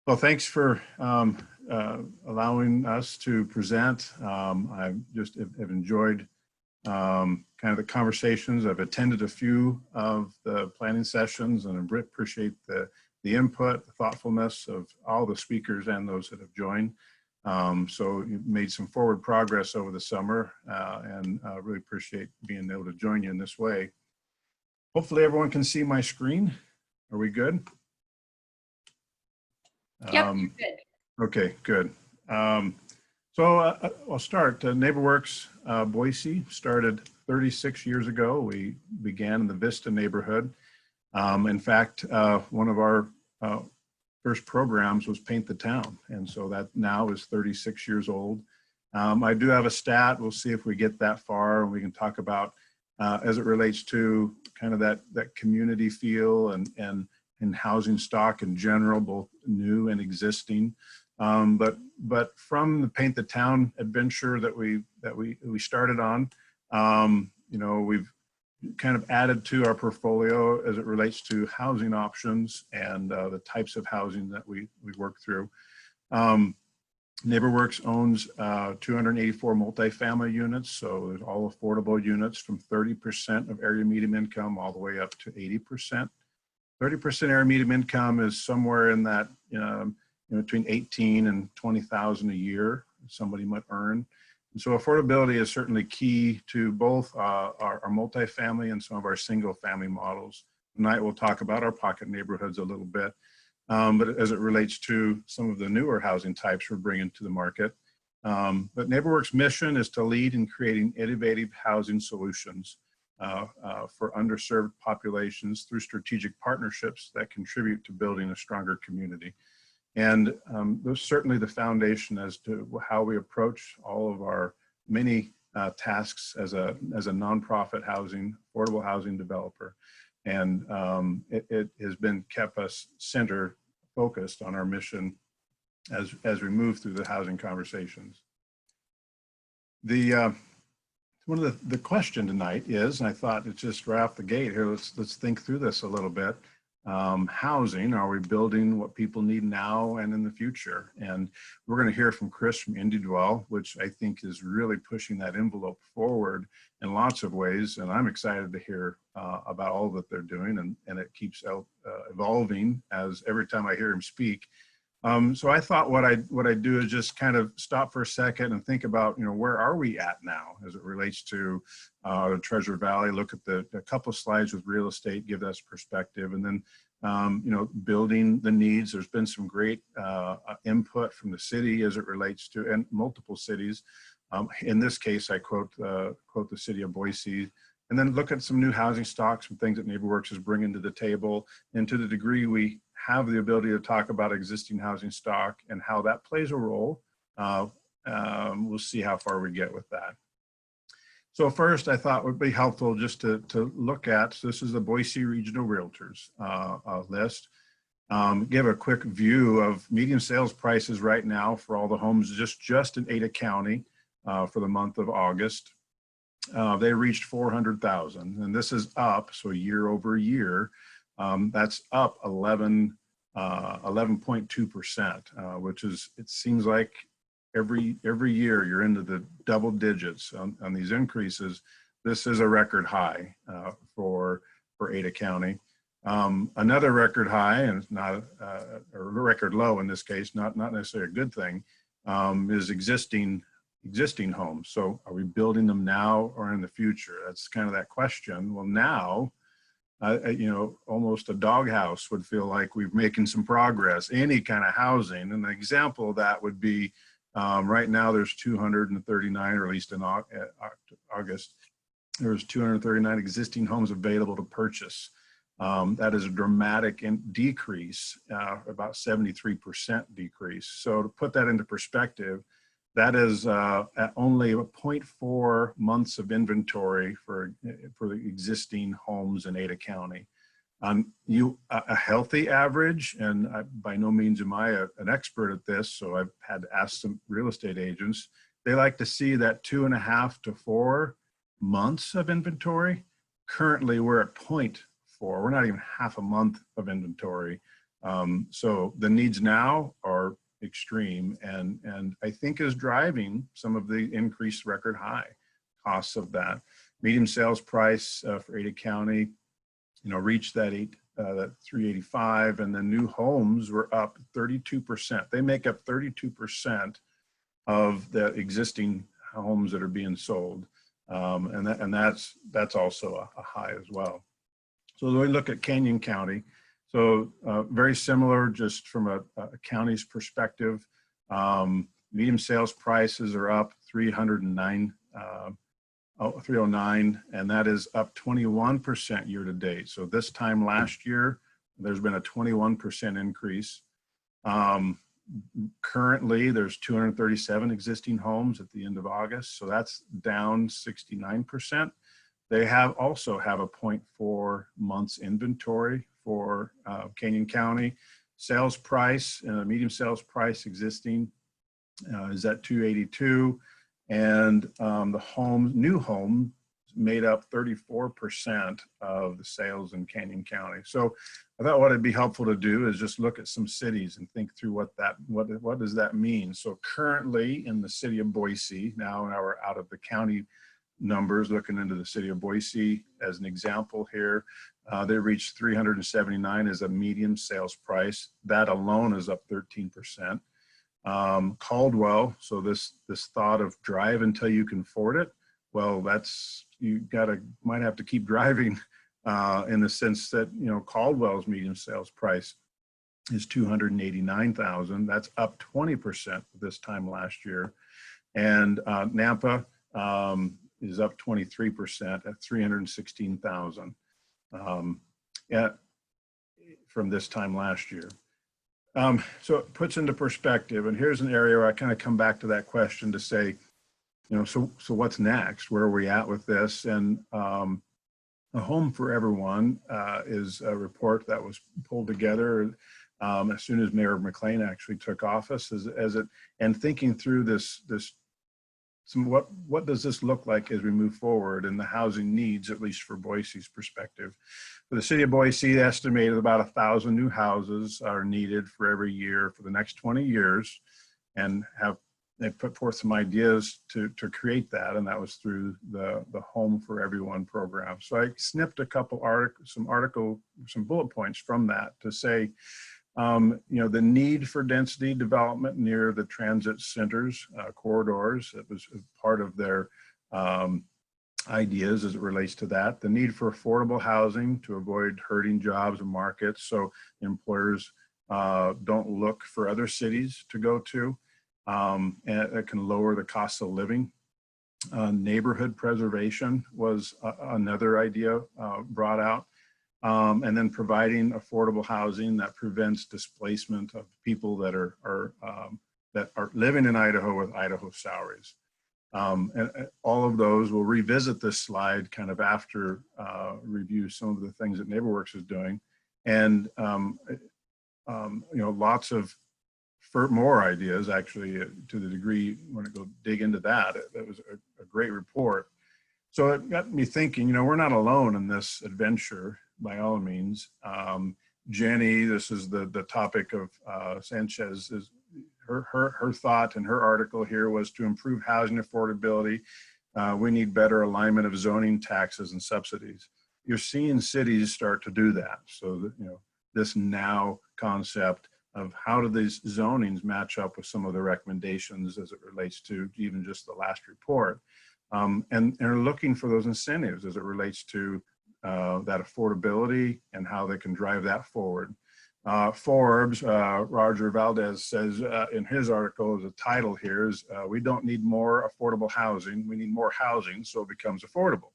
Well, thanks for allowing us to present. I just have enjoyed kind of the conversations. I've attended a few of the planning sessions and I appreciate the input, the thoughtfulness of all the speakers and those that have joined. So you've made some forward progress over the summer and really appreciate being able to join you in this way. Hopefully everyone can see my screen. Are we good? Yep, you're good. Okay, good. I'll start. NeighborWorks Boise started 36 years ago. We began in the Vista neighborhood. In fact, one of our first programs was Paint the Town. And so that now is 36 years old. I do have a stat. We'll see if we get that far and we can talk about as it relates to kind of that community feel and housing stock in general, both new and existing. But from the Paint the Town adventure that we started on, you know, we've kind of added to our portfolio as it relates to housing options and the types of housing that we work through. NeighborWorks owns 284 multifamily units, so there's all affordable units from 30% of area median income all the way up to 80%. 30% area median income is somewhere in that, between 18 and 20,000 a year somebody might earn. And so affordability is certainly key to both our multifamily and some of our single family models. Tonight we'll talk about our pocket neighborhoods a little bit, but as it relates to some of the newer housing types we're bringing to the market. But NeighborWorks' mission is to lead in creating innovative housing solutions for underserved populations through strategic partnerships that contribute to building a stronger community. And there's certainly the foundation as to how we approach all of our many tasks as a nonprofit affordable housing developer. And it has been kept us focused on our mission as we move through the housing conversations. One of the question tonight is, and I thought it's just right off the gate here, let's think through this a little bit. Housing, are we building what people need now and in the future? And we're going to hear from Chris from IndieDwell, which I think is really pushing that envelope forward in lots of ways. And I'm excited to hear about all that they're doing, and it keeps evolving as every time I hear him speak. So I thought what I'd do is just kind of stop for a second and think about, where are we at now as it relates to the Treasure Valley, look at a couple of slides with real estate, give us perspective, and then, building the needs. There's been some great input from the city as it relates to, and multiple cities. In this case, I quote the city of Boise, and then look at some new housing stocks, some things that NeighborWorks is bringing to the table, and to the degree we have the ability to talk about existing housing stock and how that plays a role. We'll see how far we get with that. So first, I thought it would be helpful just to look at, so this is the Boise Regional Realtors list. Give a quick view of median sales prices right now for all the homes just in Ada County for the month of August. They reached 400,000, and this is up, so year over year. That's up 11.2%, which is, it seems like every year you're into the double digits on these increases. This is a record high for Ada County. Another record high, and not a record low in this case, not necessarily a good thing, is existing homes. So are we building them now or in the future? That's kind of that question. Well, now, almost a doghouse would feel like we're making some progress, any kind of housing. And an example of that would be right now there's 239, or at least in August, there's 239 existing homes available to purchase. That is a dramatic decrease, about 73% decrease. So to put that into perspective, that is at only 0.4 months of inventory for the existing homes in Ada County. A healthy average, and by no means am I an expert at this, so I've had to ask some real estate agents. They like to see that 2.5 to 4 months of inventory. Currently, we're at 0.4. We're not even half a month of inventory. So the needs now are extreme, and I think is driving some of the increased record high costs of that. Median sales price for Ada County, reached that 385, and the new homes were up 32%. They make up 32% of the existing homes that are being sold, and that's also a high as well. So when we look at Canyon County, so very similar, just from a county's perspective. Median sales prices are up 309, and that is up 21% year to date. So this time last year, there's been a 21% increase. Currently, there's 237 existing homes at the end of August, so that's down 69%. They also have a 0.4 months inventory for Canyon County. Sales price, median sales price existing is at 282, and the new home made up 34% of the sales in Canyon County. So I thought what it'd be helpful to do is just look at some cities and think through what does that mean. So currently in the city of Boise, now we're out of the county numbers, looking into the city of Boise as an example here, they reached 379 as a median sales price. That alone is up 13%. Caldwell, so this thought of drive until you can afford it, well, might have to keep driving in the sense that, Caldwell's median sales price is 289,000. That's up 20% this time last year. And Nampa is up 23% at 316,000 from this time last year. So it puts into perspective, and here's an area where I kind of come back to that question to say, so what's next? Where are we at with this? And A Home for Everyone is a report that was pulled together as soon as Mayor McLean actually took office, and thinking through what does this look like as we move forward in the housing needs, at least for Boise's perspective. For the city of Boise, estimated about 1,000 new houses are needed for every year for the next 20 years, and they put forth some ideas to create that, and that was through the Home for Everyone program. So I snipped a couple some bullet points from that to say, the need for density development near the transit centers, corridors, it was part of their ideas as it relates to that. The need for affordable housing to avoid hurting jobs and markets, so employers don't look for other cities to go to, and it can lower the cost of living. Neighborhood preservation was another idea brought out. And then providing affordable housing that prevents displacement of people that are living in Idaho with Idaho salaries. And all of those, we'll revisit this slide kind of after review some of the things that NeighborWorks is doing, and lots of more ideas actually, to the degree you want to go dig into that. That was a great report. So it got me thinking, we're not alone in this adventure by all means. Jenny, this is the topic of Sanchez, is her thought and her article here was to improve housing affordability. We need better alignment of zoning, taxes, and subsidies. You're seeing cities start to do that. So that, this now concept of how do these zonings match up with some of the recommendations as it relates to even just the last report. And are looking for those incentives as it relates to that affordability and how they can drive that forward. Forbes, Roger Valdez says in his article, the title here is, we don't need more affordable housing, we need more housing so it becomes affordable,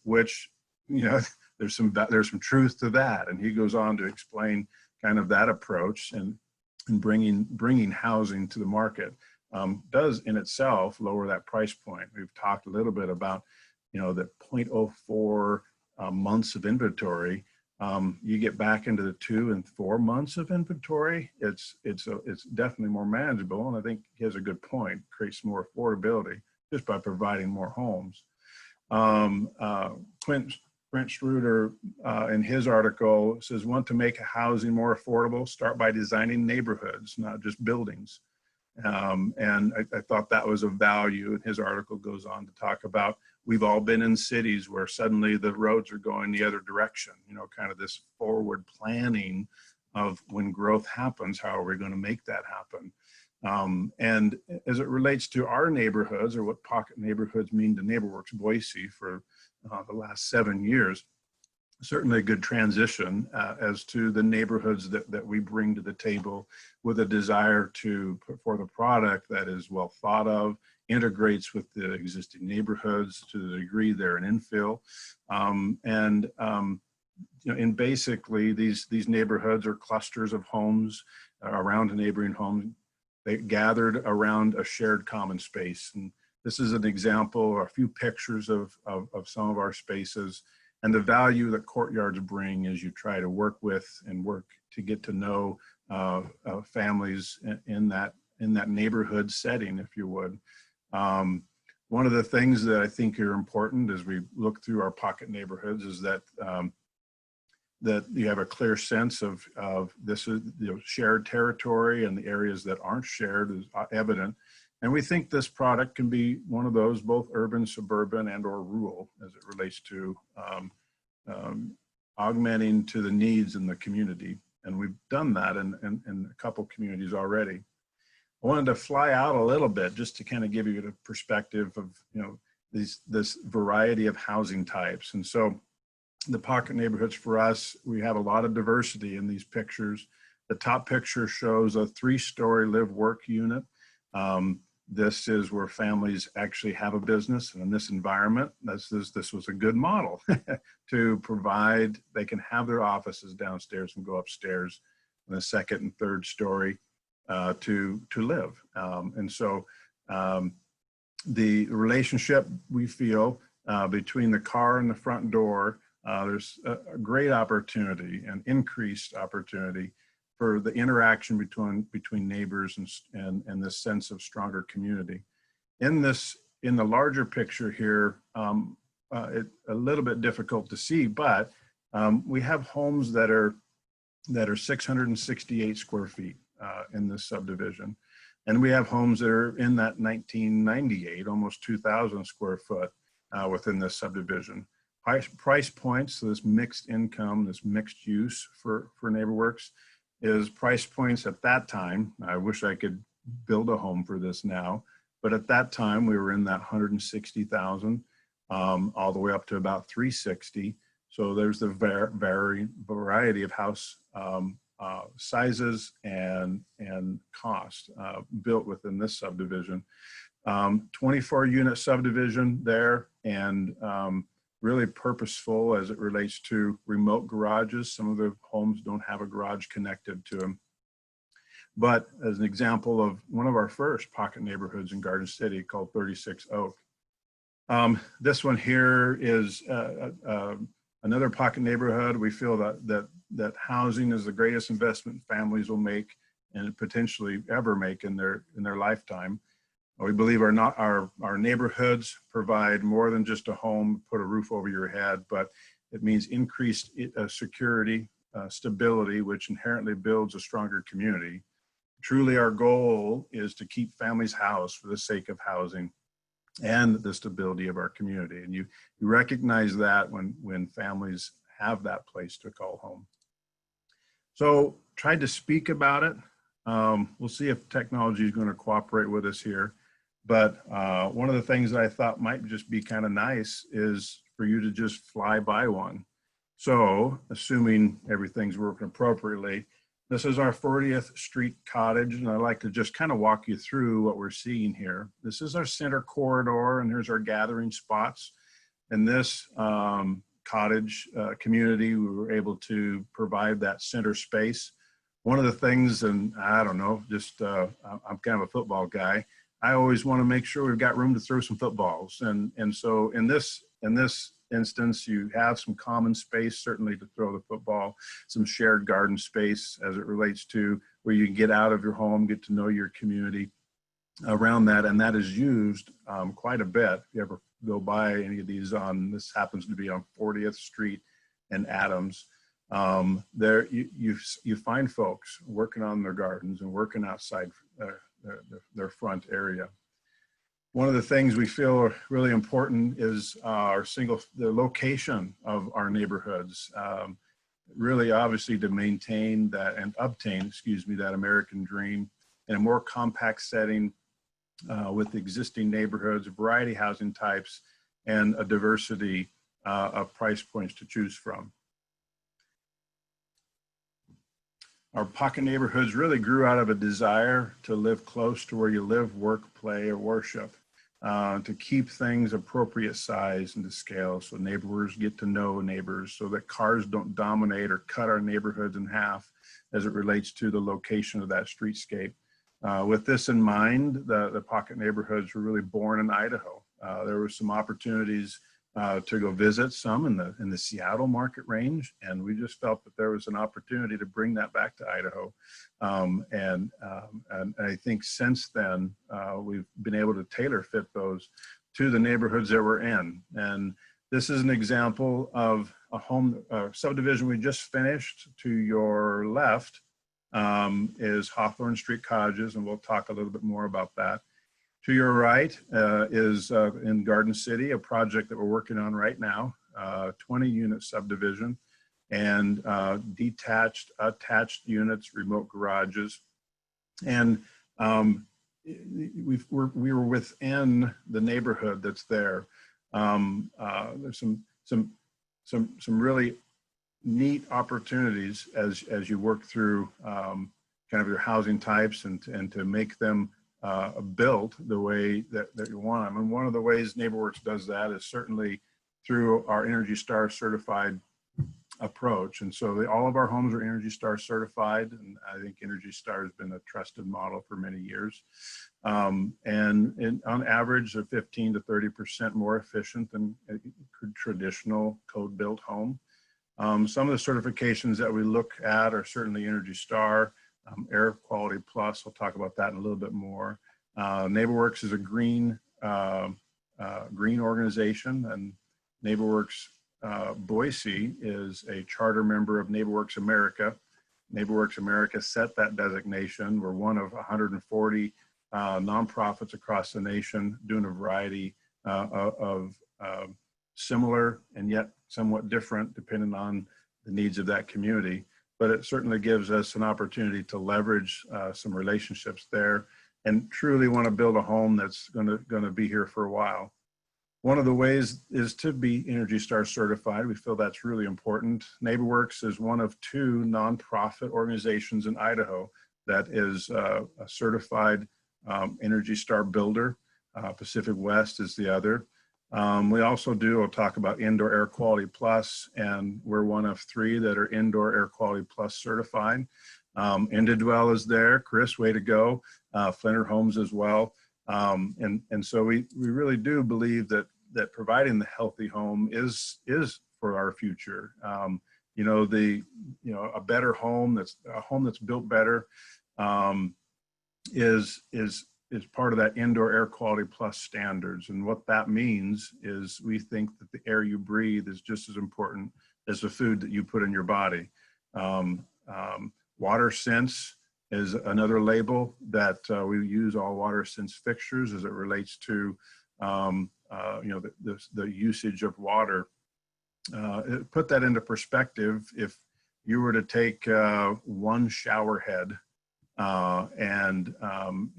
which, there's some truth to that. And he goes on to explain kind of that approach, and bringing housing to the market does in itself lower that price point. We've talked a little bit about, the 0.04 months of inventory. You get back into the 2 and 4 months of inventory, it's definitely more manageable. And I think he has a good point, creates more affordability just by providing more homes. Quint Brent Schroeder, in his article, says, want to make housing more affordable, start by designing neighborhoods, not just buildings. And I thought that was of value. And his article goes on to talk about, we've all been in cities where suddenly the roads are going the other direction, you know, kind of this forward planning of when growth happens, how are we going to make that happen? And as it relates to our neighborhoods, or what pocket neighborhoods mean to NeighborWorks Boise for the last 7 years, certainly a good transition as to the neighborhoods that we bring to the table, with a desire to put forth a product that is well thought of, integrates with the existing neighborhoods to the degree they're an infill. You know, and basically these neighborhoods are clusters of homes around a neighboring home. They gathered around a shared common space. And this is an example, or a few pictures of some of our spaces, and the value that courtyards bring as you try to work with and work to get to know families in that neighborhood setting, if you would. One of the things that I think are important as we look through our pocket neighborhoods is that that you have a clear sense of this is, you know, shared territory, and the areas that aren't shared is evident. And we think this product can be one of those, both urban, suburban, and or rural, as it relates to augmenting to the needs in the community. And we've done that in a couple communities already. I wanted to fly out a little bit just to kind of give you the perspective of, you know, this variety of housing types. And so the pocket neighborhoods for us, we have a lot of diversity in these pictures. The top picture shows a 3-story live-work unit. This is where families actually have a business, and in this environment, this was a good model to provide. They can have their offices downstairs and go upstairs in the 2nd and 3rd story to live. And so the relationship, we feel, between the car and the front door, there's a great opportunity and increased opportunity for the interaction between neighbors and this sense of stronger community. In the larger picture here, it's a little bit difficult to see, but we have homes that are 668 square feet in this subdivision. And we have homes that are in that 1998, almost 2,000 square foot within this subdivision. Price points, so this mixed income, this mixed use for NeighborWorks is price points at that time. I wish I could build a home for this now, but at that time we were in that 160,000 all the way up to about 360. So there's the variety of house sizes and cost built within this subdivision. 24 unit subdivision there, and really purposeful as it relates to remote garages. Some of the homes don't have a garage connected to them. But as an example of one of our first pocket neighborhoods in Garden City called 36 Oak. This one here is another pocket neighborhood. We feel that housing is the greatest investment families will make and potentially ever make in their lifetime. We believe our neighborhoods provide more than just a home, put a roof over your head, but it means increased security, stability, which inherently builds a stronger community. Truly, our goal is to keep families housed for the sake of housing and the stability of our community. And you recognize that when families have that place to call home. So tried to speak about it. We'll see if technology is going to cooperate with us here. But one of the things that I thought might just be kind of nice is for you to just fly by one. So assuming everything's working appropriately, this is our 40th Street cottage, and I'd like to just kind of walk you through what we're seeing here. This is our center corridor, and here's our gathering spots. In this cottage community, we were able to provide that center space. One of the things, and I don't know, just I'm kind of a football guy, I always want to make sure we've got room to throw some footballs. And so in this instance, you have some common space, certainly to throw the football, some shared garden space as it relates to where you can get out of your home, get to know your community around that. And that is used quite a bit. If you ever go by any of these this happens to be on 40th Street and Adams, there you find folks working on their gardens and working outside their front area. One of the things we feel are really important is the location of our neighborhoods. Really, obviously, to maintain that and obtain, that American dream in a more compact setting with existing neighborhoods, a variety of housing types, and a diversity of price points to choose from. Our pocket neighborhoods really grew out of a desire to live close to where you live, work, play, or worship, to keep things appropriate size and to scale so neighbors get to know neighbors, so that cars don't dominate or cut our neighborhoods in half as it relates to the location of that streetscape. With this in mind, the pocket neighborhoods were really born in Idaho. There were some opportunities to go visit some in the Seattle market range, and we just felt that there was an opportunity to bring that back to Idaho. And I think since then, we've been able to tailor fit those to the neighborhoods that we're in. And this is an example of a home subdivision we just finished. To your left is Hawthorne Street Cottages, and we'll talk a little bit more about that. To your right is in Garden City, a project that we're working on right now, 20-unit subdivision, and detached, attached units, remote garages. And we were within the neighborhood that's there. There's some really neat opportunities as you work through kind of your housing types and to make them built the way that you want them. And one of the ways NeighborWorks does that is certainly through our Energy Star certified approach. And so all of our homes are Energy Star certified, and I think Energy Star has been a trusted model for many years. And on average, they're 15 to 30% more efficient than a traditional code-built home. Some of the certifications that we look at are certainly Energy Star, Air Quality Plus. We'll talk about that in a little bit more. NeighborWorks is a green organization, and NeighborWorks Boise is a charter member of NeighborWorks America. NeighborWorks America set that designation. We're one of 140 nonprofits across the nation doing a variety of similar and yet somewhat different depending on the needs of that community. But it certainly gives us an opportunity to leverage some relationships there and truly want to build a home that's going to be here for a while. One of the ways is to be Energy Star certified. We feel that's really important. NeighborWorks is one of 2 nonprofit organizations in Idaho that is a certified Energy Star builder. Pacific West is the other. We also we'll talk about Indoor Air Quality Plus, and we're one of 3 that are Indoor Air Quality Plus certified. Indidwell is there. Chris, way to go. Flinner Homes as well. And so we really do believe that providing the healthy home is for our future. A better home, a home that's built better, is part of that Indoor Air Quality Plus standards. And what that means is we think that the air you breathe is just as important as the food that you put in your body. WaterSense is another label that we use all WaterSense fixtures as it relates to the usage of water. Put that into perspective, if you were to take one shower head and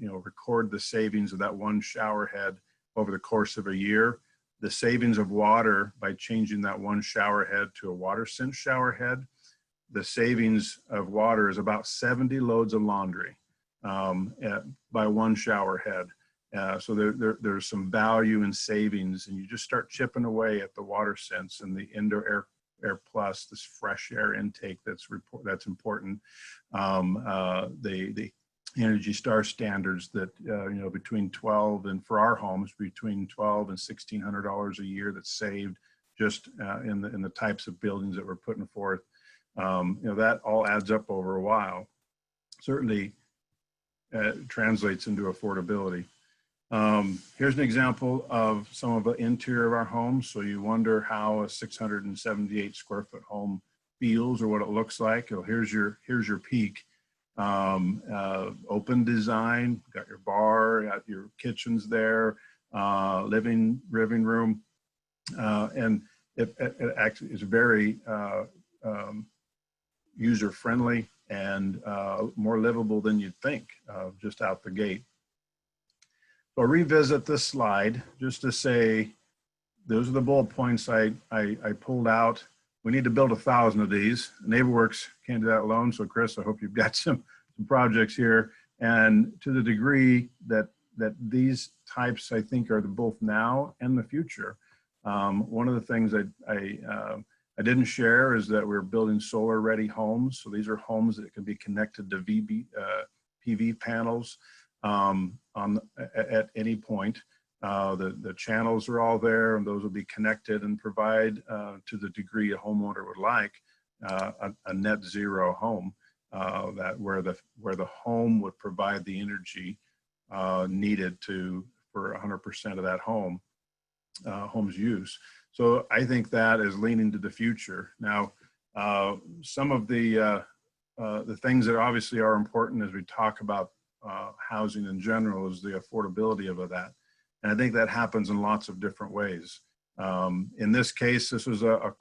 record the savings of that one shower head over the course of a year, the savings of water by changing that one shower head to a WaterSense shower head, the savings of water is about 70 loads of laundry by one shower head. So there's some value in savings, and you just start chipping away at the WaterSense and the Indoor Air Plus, this fresh air intake that's important. The Energy Star standards that between 12 and for our homes between $1,200 and $1,600 a year that's saved just in the types of buildings that we're putting forth. That all adds up over a while. Certainly translates into affordability. Here's an example of some of the interior of our homes. So you wonder how a 678 square foot home feels or what it looks like. Oh, here's your peak. Open design, got your bar, got your kitchens there, living room, and it actually is very user friendly and more livable than you'd think just out the gate. So I'll revisit this slide just to say, those are the bullet points I pulled out. We need to build 1,000 of these. NeighborWorks can't do that alone. So Chris, I hope you've got some projects here. And to the degree that these types, I think, are the both now and the future. One of the things I didn't share is that we're building solar ready homes. So these are homes that can be connected to PV panels at any point. The channels are all there, and those will be connected and provide, to the degree a homeowner would like, a net zero home that where the home would provide the energy needed for 100% of that home's use. So I think that is leaning to the future. Now, some of the things that obviously are important as we talk about housing in general is the affordability of that. And I think that happens in lots of different ways. In this case, this was our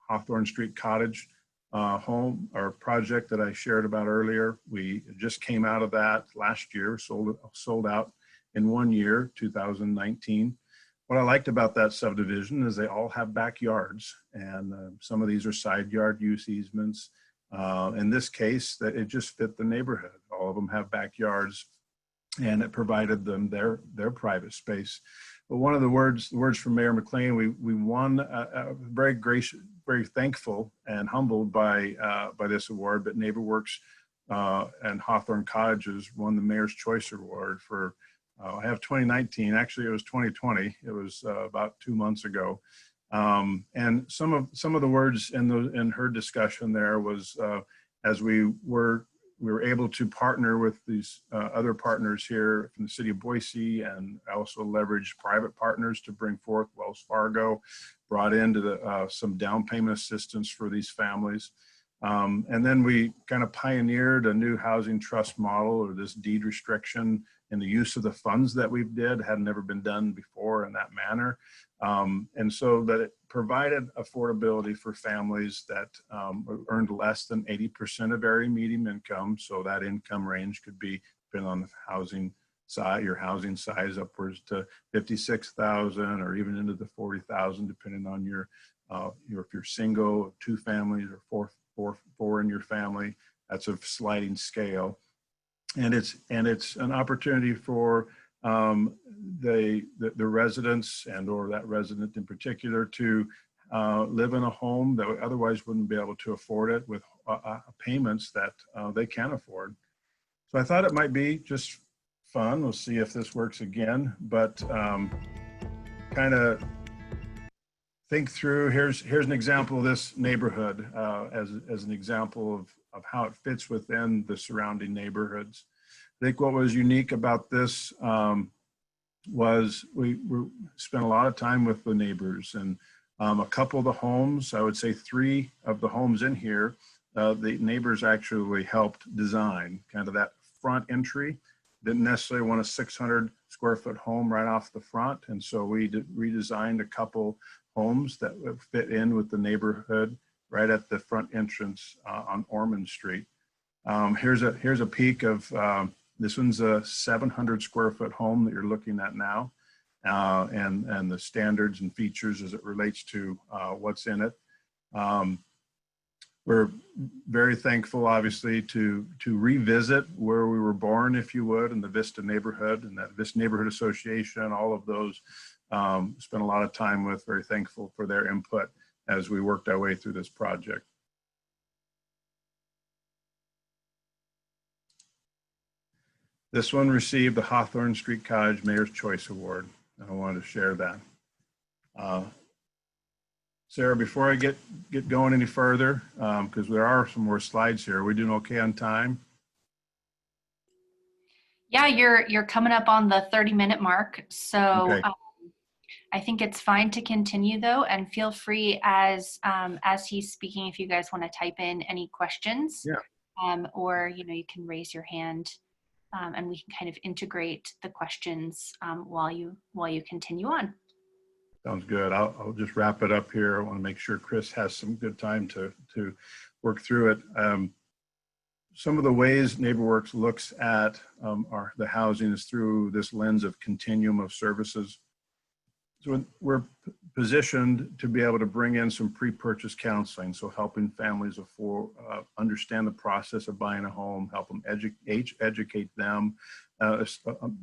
Hawthorne Street Cottage home or project that I shared about earlier. We just came out of that last year, sold out in 1 year, 2019. What I liked about that subdivision is they all have backyards, and some of these are side yard use easements. In this case, that it just fit the neighborhood. All of them have backyards, and it provided them their private space. But one of the words from Mayor McLean, we won very gracious, very thankful and humbled by this award. But NeighborWorks and Hawthorne Cottages won the Mayor's Choice Award for. I have 2019. Actually, it was 2020. It was about 2 months ago. And some of the words in her discussion there was as we were able to partner with these other partners here from the city of Boise, and also leveraged private partners to bring forth. Wells Fargo brought into some down payment assistance for these families. And then we kind of pioneered a new housing trust model, or this deed restriction, and the use of the funds that we did had never been done before in that manner. And so that it provided affordability for families that earned less than 80% of area median income. So that income range could be, depending on the housing size, your housing size, upwards to 56,000 or even into the 40,000, depending on if you're single, 2 families, or four in your family. That's a sliding scale. And it's an opportunity for the residents or that resident in particular to live in a home that otherwise wouldn't be able to afford it with payments that they can afford. So I thought it might be just fun. We'll see if this works again, but kind of think through, here's an example of this neighborhood as an example of how it fits within the surrounding neighborhoods. I think what was unique about this was we spent a lot of time with the neighbors, and a couple of the homes, I would say 3 of the homes in here, the neighbors actually helped design kind of that front entry. Didn't necessarily want a 600 square foot home right off the front. And so we redesigned a couple homes that would fit in with the neighborhood right at the front entrance on Ormond Street. Here's a peek of, this one's a 700 square foot home that you're looking at now, and the standards and features as it relates to what's in it. We're very thankful, obviously, to revisit where we were born, if you would, in the Vista neighborhood and that Vista Neighborhood Association, all of those, spent a lot of time with, very thankful for their input as we worked our way through this project. This one received the Hawthorne Street Cottage Mayor's Choice Award. I wanted to share that. Sarah, before I get going any further, because there are some more slides here, are we doing okay on time? Yeah, you're coming up on the 30-minute mark. So Okay. I think it's fine to continue though, and feel free as he's speaking, if you guys want to type in any questions, Yeah. or you can raise your hand, and we can kind of integrate the questions while you continue on. Sounds good. I'll just wrap it up here. I want to make sure Chris has some good time to work through it. Some of the ways NeighborWorks looks at the housing is through this lens of continuum of services. So we're positioned to be able to bring in some pre-purchase counseling, so helping families understand the process of buying a home, help them educate them.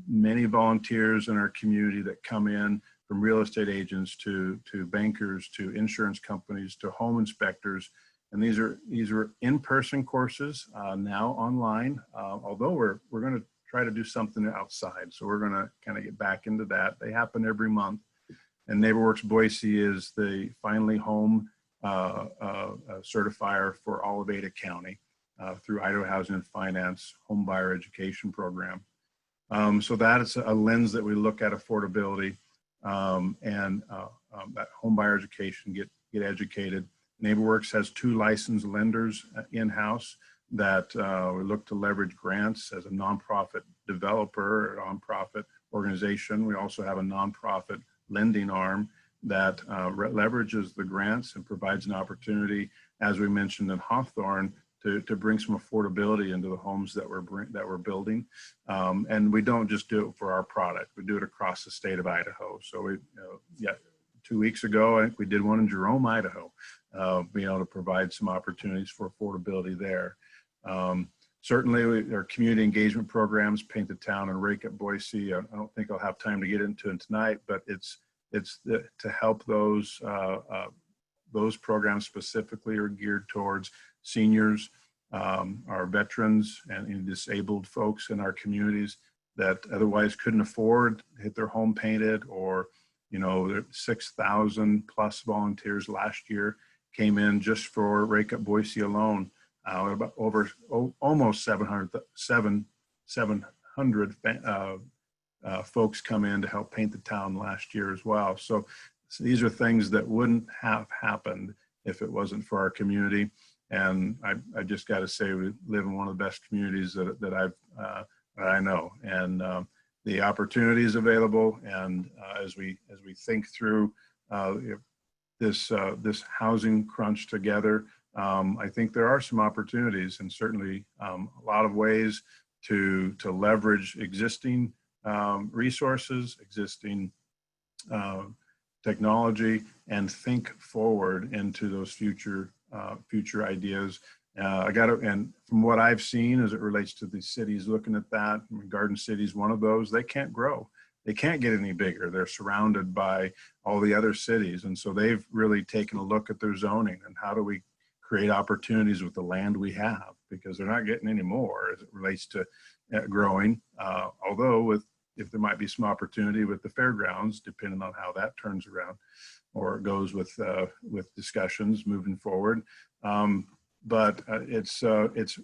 Many volunteers in our community that come in, from real estate agents to bankers to insurance companies to home inspectors. And these are in-person courses, now online, although we're going to try to do something outside. So we're going to kind of get back into that. They happen every month. And NeighborWorks Boise is the finally home certifier for all of Ada County through Idaho Housing and Finance Home Buyer Education Program. So that is a lens that we look at affordability and that home buyer education, get educated. NeighborWorks has 2 licensed lenders in-house that we look to leverage grants as a nonprofit developer, or nonprofit organization. We also have a nonprofit lending arm that leverages the grants and provides an opportunity, as we mentioned in Hawthorne, to bring some affordability into the homes that we're building. And we don't just do it for our product; we do it across the state of Idaho. So 2 weeks ago, I think we did one in Jerome, Idaho, being able to provide some opportunities for affordability there. Certainly, our community engagement programs, Paint the Town and Rake Up Boise. I don't think I'll have time to get into it tonight, but it's to help those programs specifically are geared towards seniors, our veterans, and disabled folks in our communities that otherwise couldn't afford to get their home painted, or 6,000 plus volunteers last year came in just for Rake Up Boise alone. About almost 700 folks come in to help paint the town last year as well. So these are things that wouldn't have happened if it wasn't for our community. And I just got to say, we live in one of the best communities that I know, and the opportunities available. And as we think through this housing crunch together, I think there are some opportunities, and certainly a lot of ways to leverage existing resources, existing technology, and think forward into those future ideas. And from what I've seen as it relates to the cities looking at that, Garden City is one of those. They can't grow. They can't get any bigger. They're surrounded by all the other cities. And so they've really taken a look at their zoning and how do we create opportunities with the land we have, because they're not getting any more as it relates to growing. Although if there might be some opportunity with the fairgrounds, depending on how that turns around or goes with discussions moving forward. But it's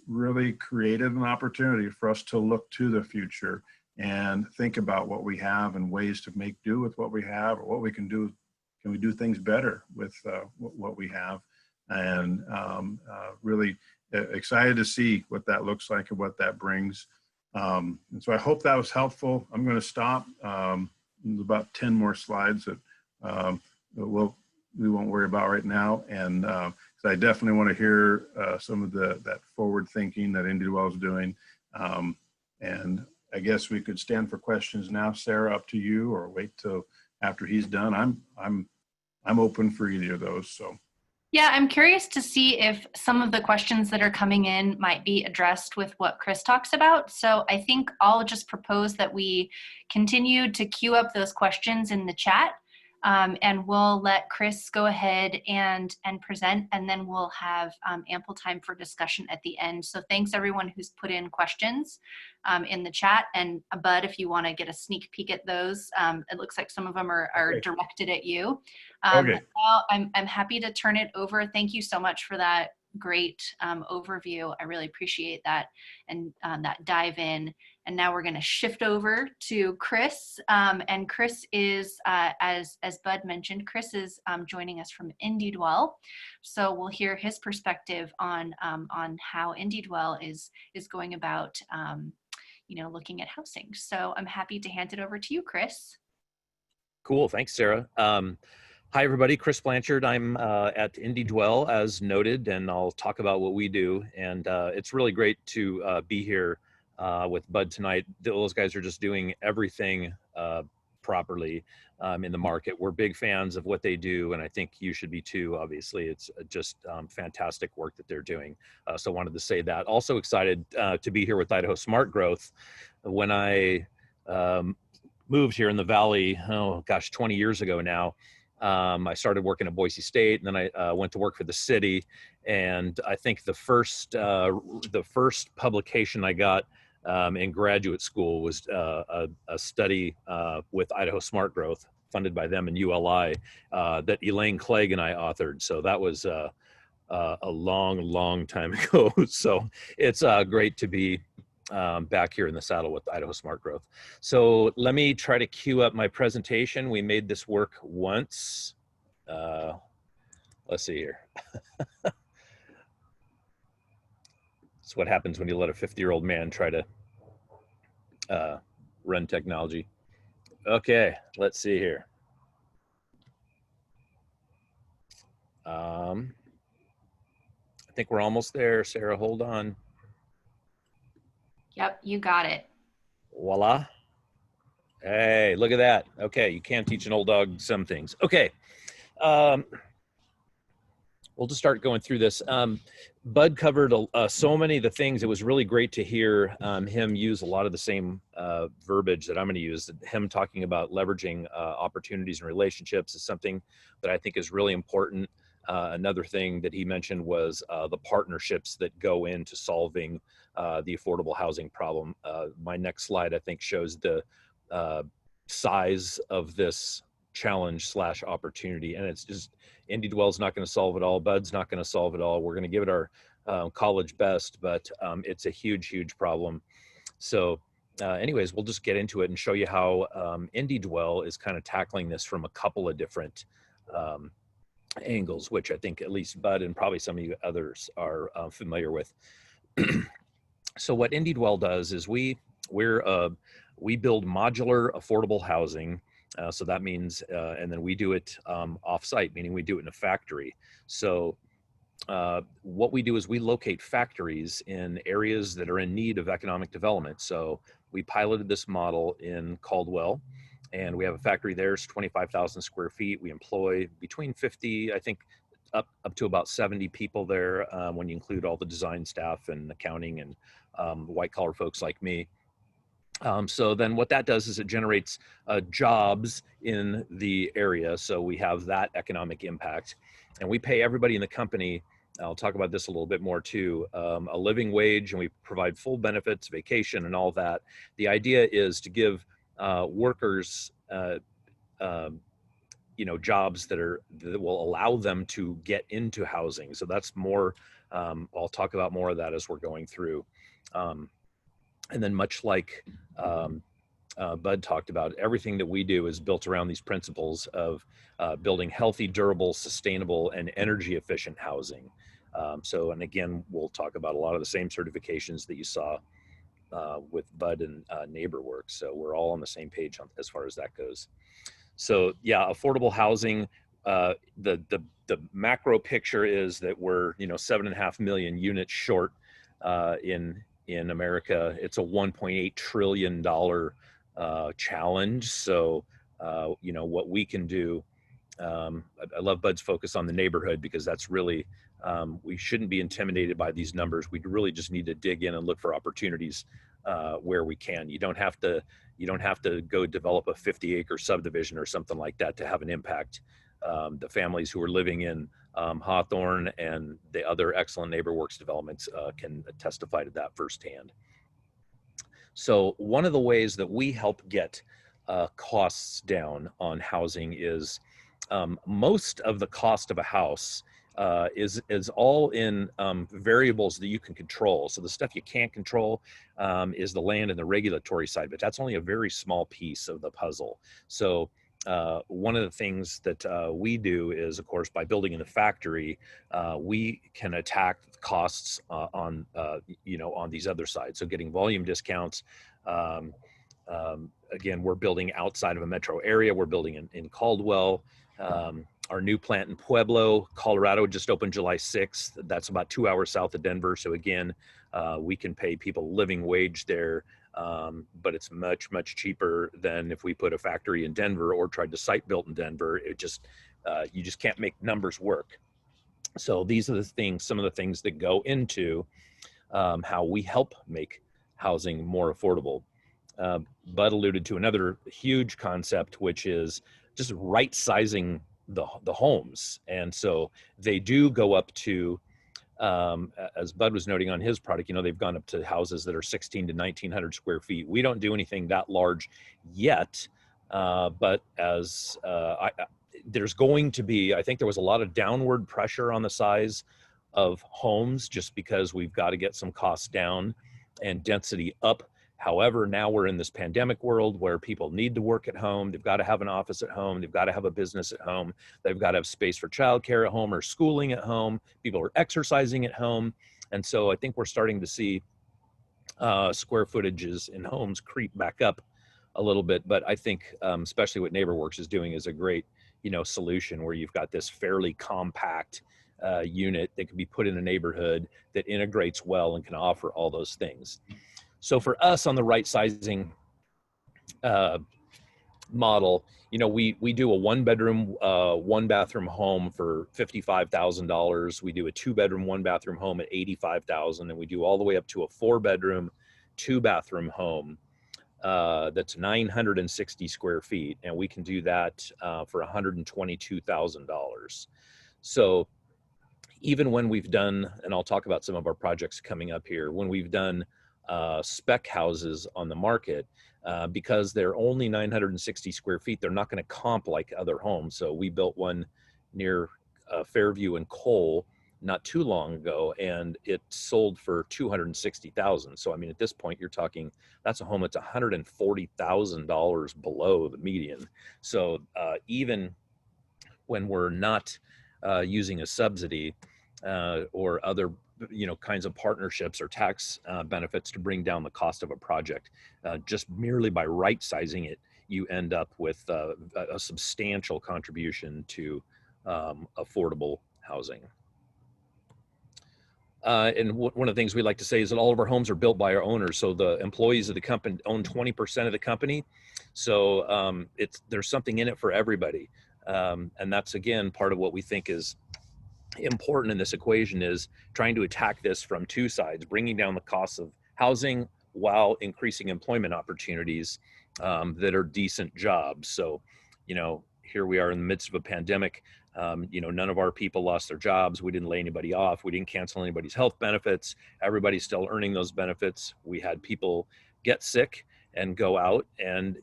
really created an opportunity for us to look to the future and think about what we have and ways to make do with what we have, or what we can do. Can we do things better with what we have? And really excited to see what that looks like and what that brings. And so I hope that was helpful. I'm going to stop. There's about 10 more slides that we won't worry about right now. And so I definitely want to hear some of that forward thinking that IndieWell is doing. And I guess we could stand for questions now. Sarah, up to you, or wait till after he's done. I'm open for either of those. So. Yeah, I'm curious to see if some of the questions that are coming in might be addressed with what Chris talks about. So I think I'll just propose that we continue to queue up those questions in the chat, and we'll let Chris go ahead and present, and then we'll have ample time for discussion at the end. So thanks everyone who's put in questions in the chat. And Bud, if you want to get a sneak peek at those, it looks like some of them are Okay. directed at you. Okay. Well, I'm happy to turn it over. Thank you so much for that great overview. I really appreciate that and that dive in. And now we're going to shift over to Chris. And Chris is, as Bud mentioned, Chris is joining us from IndieDwell. So we'll hear his perspective on how IndieDwell is going about, looking at housing. So I'm happy to hand it over to you, Chris. Cool. Thanks, Sarah. Hi, everybody. Chris Blanchard. I'm at IndieDwell, as noted, and I'll talk about what we do. And it's really great to be here with Bud tonight. Those guys are just doing everything properly in the market. We're big fans of what they do, and I think you should be too. Obviously, it's just fantastic work that they're doing. So I wanted to say that. Also excited to be here with Idaho Smart Growth. When I moved here in the Valley, 20 years ago now, I started working at Boise State, and then I went to work for the city. And I think the first publication I got in graduate school was a study with Idaho Smart Growth, funded by them and ULI, that Elaine Clegg and I authored. So that was a long time ago. So it's great to be back here in the saddle with Idaho Smart Growth. So let me try to queue up my presentation. We made this work once. Let's see here. It's what happens when you let a 50-year-old man try to run technology. Okay, let's see here. I think we're almost there. Sarah, hold on. Yep, you got it. Voila. Hey, look at that. Okay, you can't teach an old dog some things. Okay. We'll just start going through this. Bud covered so many of the things. It was really great to hear him use a lot of the same verbiage that I'm going to use. Him talking about leveraging opportunities and relationships is something that I think is really important. Another thing that he mentioned was the partnerships that go into solving the affordable housing problem. My next slide, I think, shows the size of this challenge / opportunity. And it's just, IndieDwell's not going to solve it all. Bud's not going to solve it all. We're going to give it our college best, but it's a huge problem. So anyways, we'll just get into it and show you how IndieDwell is kind of tackling this from a couple of different angles, which I think at least Bud and probably some of you others are familiar with. So what IndieDwell does is we build modular affordable housing. So that means, and then we do it off-site, meaning we do it in a factory. So what we do is we locate factories in areas that are in need of economic development. So we piloted this model in Caldwell, and we have a factory there. It's 25,000 square feet. We employ between 50, I think, up to about 70 people there when you include all the design staff and accounting and white collar folks like me. So then what that does is it generates jobs in the area. So we have that economic impact, and we pay everybody in the company, I'll talk about this a little bit more too, a living wage, and we provide full benefits, vacation, and all that. The idea is to give workers jobs that will allow them to get into housing. So that's more, I'll talk about more of that as we're going through. And then much like Bud talked about, everything that we do is built around these principles of building healthy, durable, sustainable, and energy efficient housing. And again, we'll talk about a lot of the same certifications that you saw with Bud and NeighborWorks. So we're all on the same page as far as that goes. So yeah, affordable housing, the macro picture is that we're 7.5 million units short in America. It's a $1.8 trillion challenge. So what we can do, I love Bud's focus on the neighborhood, because that's really, we shouldn't be intimidated by these numbers. We really just need to dig in and look for opportunities where we can. You don't have to go develop a 50-acre subdivision or something like that to have an impact. The families who are living in Hawthorne and the other excellent NeighborWorks developments can testify to that firsthand. So one of the ways that we help get costs down on housing is most of the cost of a house is all in variables that you can control. So the stuff you can't control is the land and the regulatory side, but that's only a very small piece of the puzzle. So one of the things that we do is, of course, by building in the factory, we can attack costs on these other sides. So getting volume discounts. Again, we're building outside of a metro area. We're building in Caldwell. Our new plant in Pueblo, Colorado, just opened July 6th. That's about 2 hours south of Denver. So again, we can pay people living wage there, but it's much, much cheaper than if we put a factory in Denver or tried to site built in Denver. It just, you just can't make numbers work. So these are the things, some of the things that go into how we help make housing more affordable. Bud alluded to another huge concept, which is just right sizing the homes. And so they do go up to, as Bud was noting on his product, they've gone up to houses that are 16 to 1900 square feet. We don't do anything that large yet, but as there's going to be, I think there was a lot of downward pressure on the size of homes just because we've got to get some costs down and density up. However, now we're in this pandemic world where people need to work at home. They've got to have an office at home. They've got to have a business at home. They've got to have space for childcare at home or schooling at home. People are exercising at home. And so I think we're starting to see square footages in homes creep back up a little bit. But I think especially what NeighborWorks is doing is a great, solution where you've got this fairly compact unit that can be put in a neighborhood that integrates well and can offer all those things. So for us on the right sizing model, we do a 1-bedroom, 1-bathroom home for $55,000. We do a 2-bedroom, 1-bathroom home at $85,000, and we do all the way up to a 4-bedroom, 2-bathroom home that's 960 square feet, and we can do that for $122,000. So even when we've done, and I'll talk about some of our projects coming up here, when we've done spec houses on the market, because they're only 960 square feet, they're not going to comp like other homes. So we built one near Fairview and Cole not too long ago, and it sold for $260,000. So I mean, at this point, you're talking that's a home that's $140,000 below the median. So even when we're not using a subsidy or other kinds of partnerships or tax benefits to bring down the cost of a project, just merely by right sizing it, you end up with a substantial contribution to affordable housing. And one of the things we like to say is that all of our homes are built by our owners. So the employees of the company own 20% of the company. So there's something in it for everybody. And that's, again, part of what we think is important in this equation, is trying to attack this from two sides, bringing down the costs of housing while increasing employment opportunities that are decent jobs. So, here we are in the midst of a pandemic. None of our people lost their jobs. We didn't lay anybody off. We didn't cancel anybody's health benefits. Everybody's still earning those benefits. We had people get sick and go out, and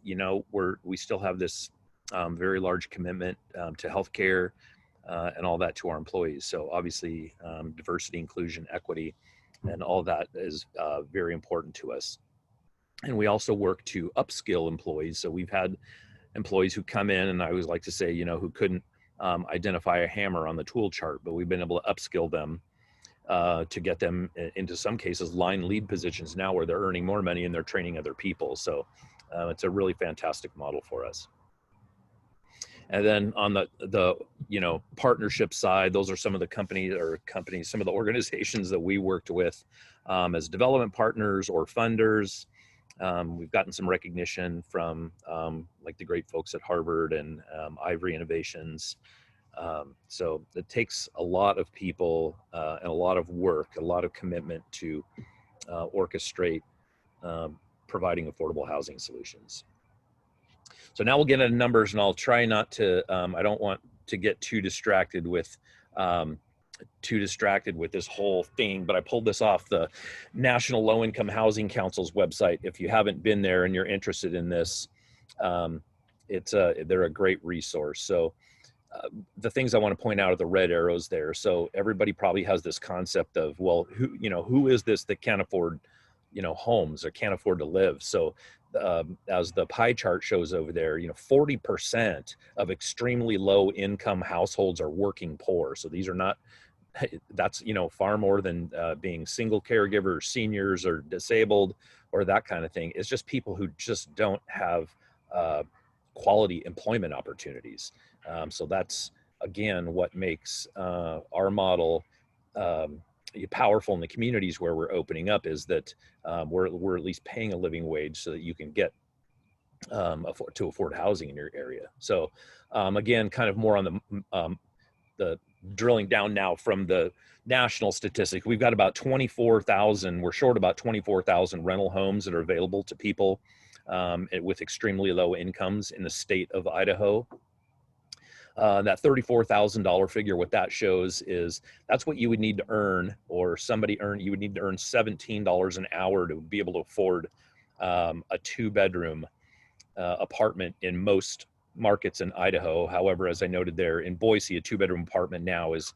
we still have this very large commitment to healthcare and all that to our employees. So obviously, diversity, inclusion, equity, and all that is very important to us. And we also work to upskill employees. So we've had employees who come in, and I always like to say, who couldn't identify a hammer on the tool chart, but we've been able to upskill them to get them into some cases line lead positions now where they're earning more money and they're training other people. So it's a really fantastic model for us. And then on the partnership side, those are some of the companies, some of the organizations that we worked with as development partners or funders. We've gotten some recognition from like the great folks at Harvard and Ivory Innovations. So it takes a lot of people and a lot of work, a lot of commitment to orchestrate providing affordable housing solutions. So now we'll get into numbers, and I'll try not to, I don't want to get too distracted with this whole thing, but I pulled this off the National Low Income Housing Council's website. If you haven't been there and you're interested in this, they're a great resource. So the things I want to point out are the red arrows there. So everybody probably has this concept of, well, who is this that can't afford, homes or can't afford to live? So as the pie chart shows over there, 40% of extremely low income households are working poor. So these are not, that's, far more than being single caregivers, seniors, or disabled, or that kind of thing. It's just people who just don't have quality employment opportunities. So that's, again, what makes our model powerful in the communities where we're opening up, is that we're at least paying a living wage so that you can get to afford housing in your area. So again, kind of more on the drilling down now from the national statistics, we've got about 24,000, we're short about 24,000 rental homes that are available to people with extremely low incomes in the state of Idaho. That $34,000 figure, what that shows is that's what you would need to earn, or you would need to earn $17 an hour to be able to afford a 2-bedroom apartment in most markets in Idaho. However, as I noted there, in Boise, a 2-bedroom apartment now is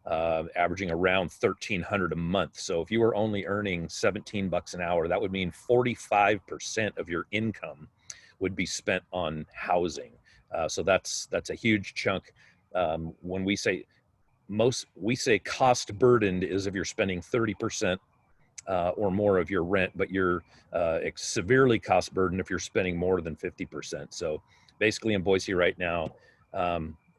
averaging around $1,300 a month. So if you were only earning $17 an hour, that would mean 45% of your income would be spent on housing. So that's a huge chunk. When we say cost burdened is if you're spending 30% or more of your rent, but you're severely cost burdened if you're spending more than 50%. So basically in Boise right now,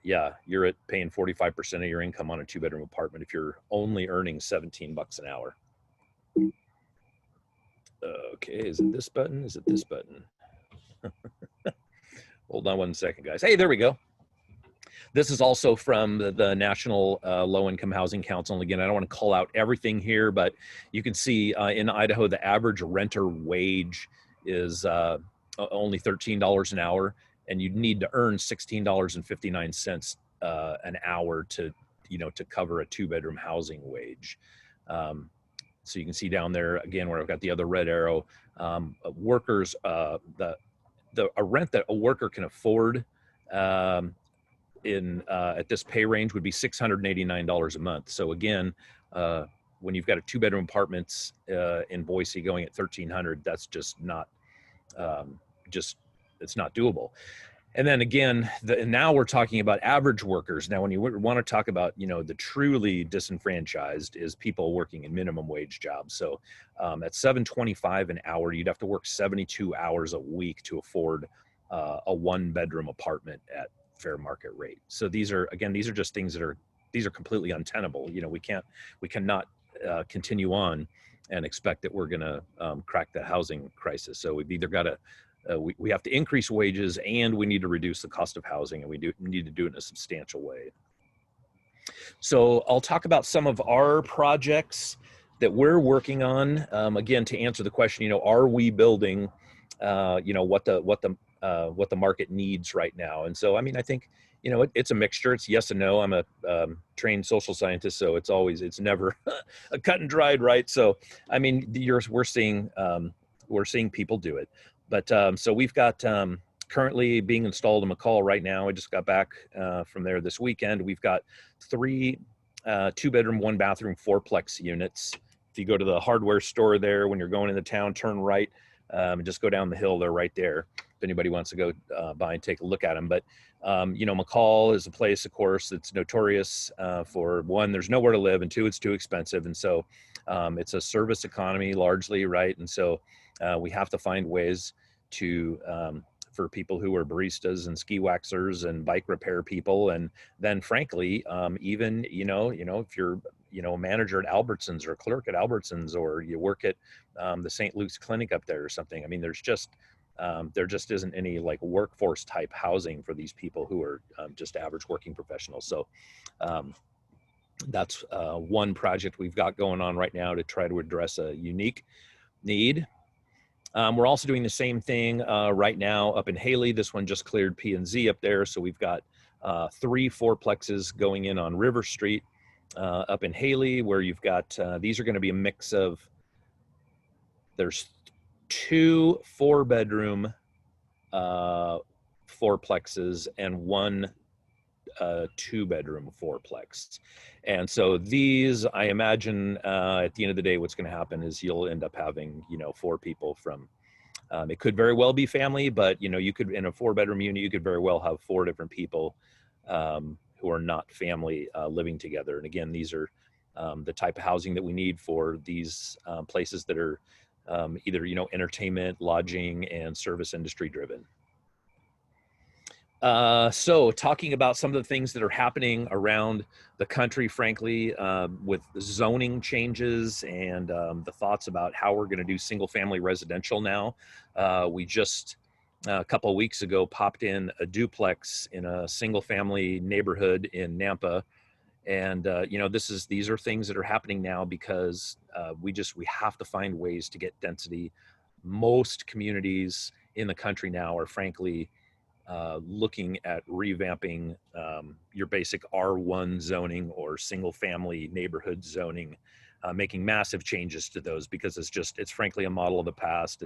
you're at paying 45% of your income on a 2-bedroom apartment if you're only earning $17 an hour. Okay, is it this button? Is it this button? Hold on one second, guys. Hey, there we go. This is also from the National Low Income Housing Council. And again, I don't want to call out everything here, but you can see in Idaho, the average renter wage is only $13 an hour, and you'd need to earn $16.59 an hour to cover a 2-bedroom housing wage. So you can see down there again where I've got the other red arrow, workers, a rent that a worker can afford at this pay range would be $689 a month. So again, when you've got a 2-bedroom apartments in Boise going at $1,300, that's just not it's not doable. And then again, now we're talking about average workers. Now, when you want to talk about, the truly disenfranchised is people working in minimum wage jobs. So at $7.25 an hour, you'd have to work 72 hours a week to afford a 1-bedroom apartment at fair market rate. So these are just things these are completely untenable. We cannot continue on and expect that we're going to crack the housing crisis. So we've either got to we have to increase wages, and we need to reduce the cost of housing, and we need to do it in a substantial way. So I'll talk about some of our projects that we're working on. Again, to answer the question, are we building, what the market needs right now? And so, I think, it's a mixture. It's yes and no. I'm a trained social scientist, so it's never a cut and dried, right? So, we're seeing people do it. But so we've got currently being installed in McCall right now. I just got back from there this weekend. We've got 3 2-bedroom, 1-bathroom, 4-plex units. If you go to the hardware store there, when you're going into town, turn right and just go down the hill. They're right there if anybody wants to go by and take a look at them. But, McCall is a place, of course, that's notorious for, 1, there's nowhere to live, and 2, it's too expensive. And so it's a service economy largely, right? And so we have to find ways to for people who are baristas and ski waxers and bike repair people, and then frankly, even if you're a manager at Albertsons or a clerk at Albertsons, or you work at the St. Luke's Clinic up there or something. There just isn't any like workforce type housing for these people who are just average working professionals. So that's one project we've got going on right now to try to address a unique need. We're also doing the same thing right now up in Haley. This one just cleared P&Z up there. So we've got 3 4-plexes going in on River Street up in Haley, where you've got, these are going to be a mix of, there's 2 4-bedroom 4-plexes and 1 a 2-bedroom fourplex. And so these, I imagine, at the end of the day, what's going to happen is you'll end up having, 4 people from, it could very well be family, but, you could, in a 4-bedroom unit, you could very well have 4 different people who are not family living together. And again, these are the type of housing that we need for these places that are either, entertainment, lodging, and service industry driven. So talking about some of the things that are happening around the country, frankly, with zoning changes and the thoughts about how we're going to do single family residential now. We just a couple of weeks ago popped in a duplex in a single family neighborhood in Nampa. And, these are things that are happening now because we have to find ways to get density. Most communities in the country now are frankly looking at revamping your basic R1 zoning or single family neighborhood zoning, making massive changes to those because it's frankly a model of the past.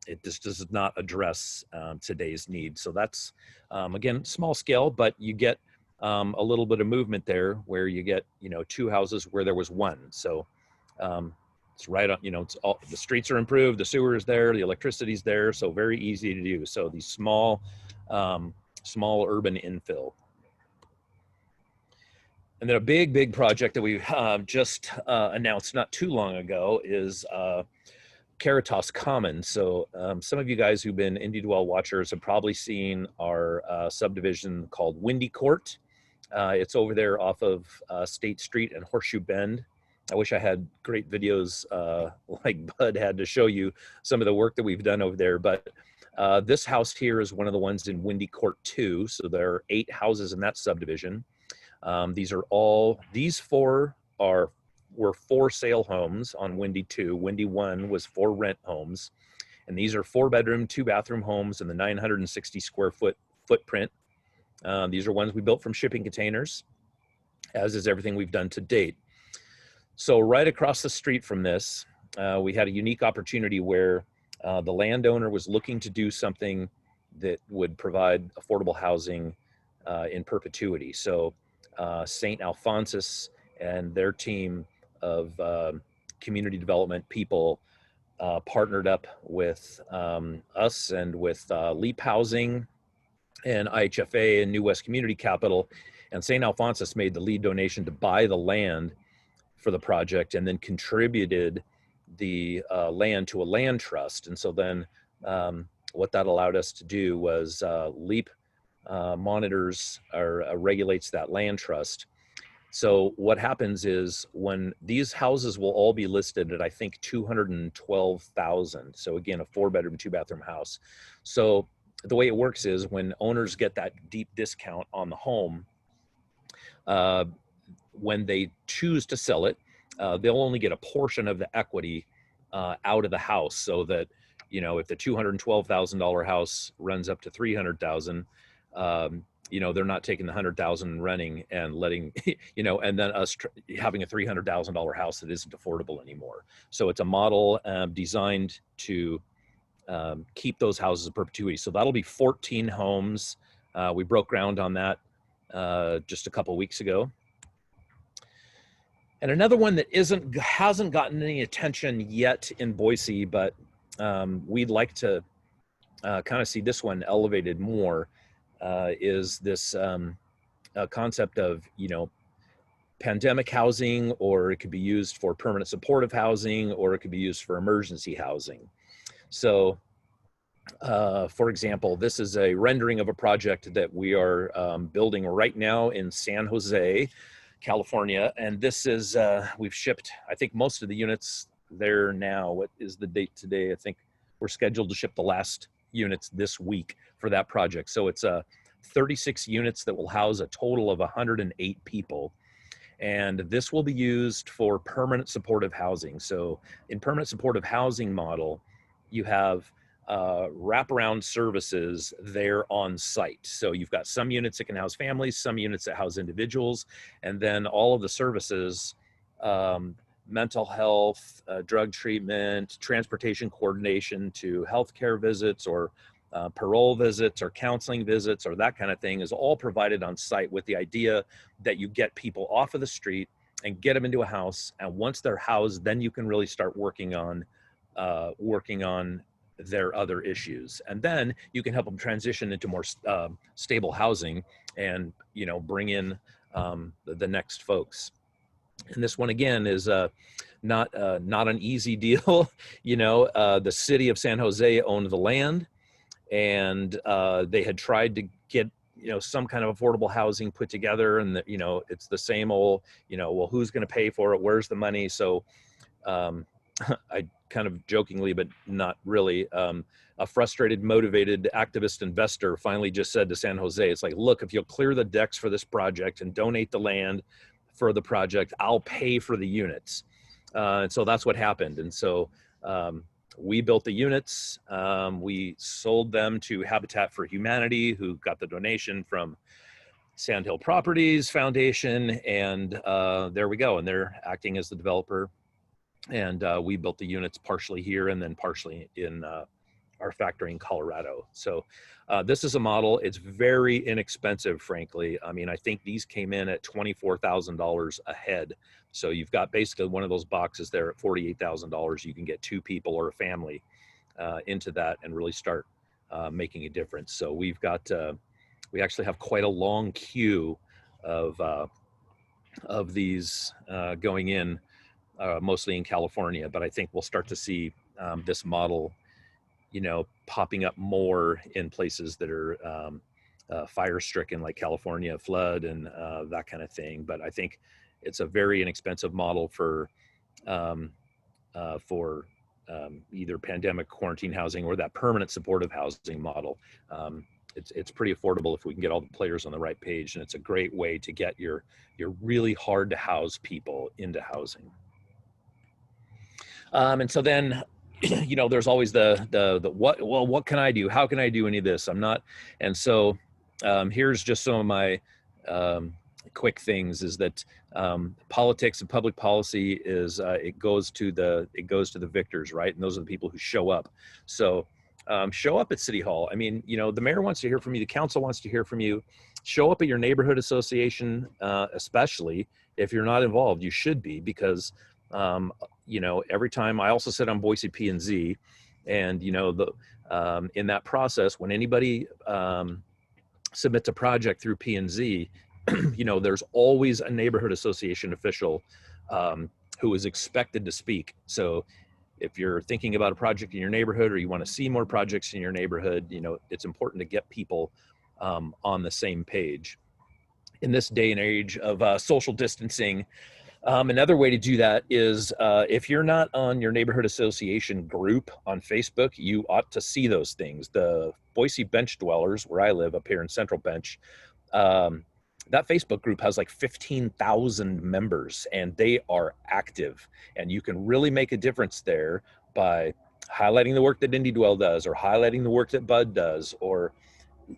It just does not address today's needs. So that's, again, small scale, but you get a little bit of movement there where you get, 2 houses where there was 1. So it's right on, it's all, the streets are improved, the sewer is there, the electricity's there. So very easy to do. So these small urban infill. And then a big project that we just announced not too long ago is Caritas Commons. So some of you guys who've been Indie Dwell watchers have probably seen our subdivision called Windy Court. It's over there off of State Street and Horseshoe Bend. I wish I had great videos like Bud had to show you some of the work that we've done over there. But this house here is one of the ones in Windy Court 2. So there are 8 houses in that subdivision. These 4 were for sale homes on Windy 2. Windy 1 was for rent homes. And these are 4-bedroom, 2-bathroom homes in the 960 square foot footprint. These are ones we built from shipping containers, as is everything we've done to date. So right across the street from this, we had a unique opportunity where the landowner was looking to do something that would provide affordable housing in perpetuity. So St. Alphonsus and their team of community development people partnered up with us and with Leap Housing and IHFA and New West Community Capital. And St. Alphonsus made the lead donation to buy the land for the project and then contributed the land to a land trust. And so then what that allowed us to do was Leap monitors or regulates that land trust. So what happens is when these houses will all be listed at, I think, 212,000. So again, a 4-bedroom, 2-bathroom house. So the way it works is when owners get that deep discount on the home, when they choose to sell it, they'll only get a portion of the equity out of the house, so that, if the $212,000 house runs up to $300,000, they're not taking the $100,000 renting and letting, and then us having a $300,000 house that isn't affordable anymore. So it's a model designed to keep those houses in perpetuity. So that'll be 14 homes. We broke ground on that just a couple weeks ago. And another one that hasn't gotten any attention yet in Boise, but we'd like to kind of see this one elevated more, is this concept of, pandemic housing, or it could be used for permanent supportive housing, or it could be used for emergency housing. So, for example, this is a rendering of a project that we are building right now in San Jose, California. And this is, we've shipped, I think, most of the units there now. What is the date today? I think we're scheduled to ship the last units this week for that project. So it's 36 units that will house a total of 108 people. And this will be used for permanent supportive housing. So in permanent supportive housing model, you have wraparound services there on site. So you've got some units that can house families, some units that house individuals, and then all of the services, mental health, drug treatment, transportation coordination to healthcare visits, or parole visits or counseling visits or that kind of thing is all provided on site with the idea that you get people off of the street and get them into a house. And once they're housed, then you can really start working on their other issues. And then you can help them transition into more stable housing and, bring in the next folks. And this one again is not an easy deal. The city of San Jose owned the land, and they had tried to get some kind of affordable housing put together, and it's the same old well, who's going to pay for it, where's the money? So I kind of jokingly, but not really, a frustrated, motivated activist investor finally just said to San Jose, it's like, look, if you'll clear the decks for this project and donate the land for the project, I'll pay for the units. And so that's what happened. And so we built the units. We sold them to Habitat for Humanity, who got the donation from Sandhill Properties Foundation. And there we go. And they're acting as the developer. And we built the units partially here and then partially in our factory in Colorado. So this is a model. It's very inexpensive, frankly. I mean, I think these came in at $24,000 a head. So you've got basically one of those boxes there at $48,000. You can get 2 people or a family into that and really start making a difference. So we've got, we actually have quite a long queue of these going in, mostly in California, but I think we'll start to see this model, popping up more in places that are fire stricken, like California, flood and that kind of thing. But I think it's a very inexpensive model for either pandemic quarantine housing or that permanent supportive housing model. It's pretty affordable if we can get all the players on the right page, and it's a great way to get your really hard to house people into housing. And so then, there's always the what can I do? How can I do any of this? I'm not. And so here's just some of my quick things is that politics and public policy is it goes to the victors, right? And those are the people who show up. So show up at City Hall. I mean, the mayor wants to hear from you. The council wants to hear from you. Show up at your neighborhood association, especially if you're not involved. You should be, because every time I also sit on Boise P&Z, and in that process, when anybody submits a project through P&Z, there's always a neighborhood association official who is expected to speak. So if you're thinking about a project in your neighborhood, or you want to see more projects in your neighborhood, it's important to get people on the same page. In this day and age of social distancing, another way to do that is if you're not on your neighborhood association group on Facebook, you ought to see those things. The Boise Bench Dwellers, where I live up here in Central Bench, that Facebook group has like 15,000 members, and they are active. And you can really make a difference there by highlighting the work that IndieDwell does, or highlighting the work that Bud does, or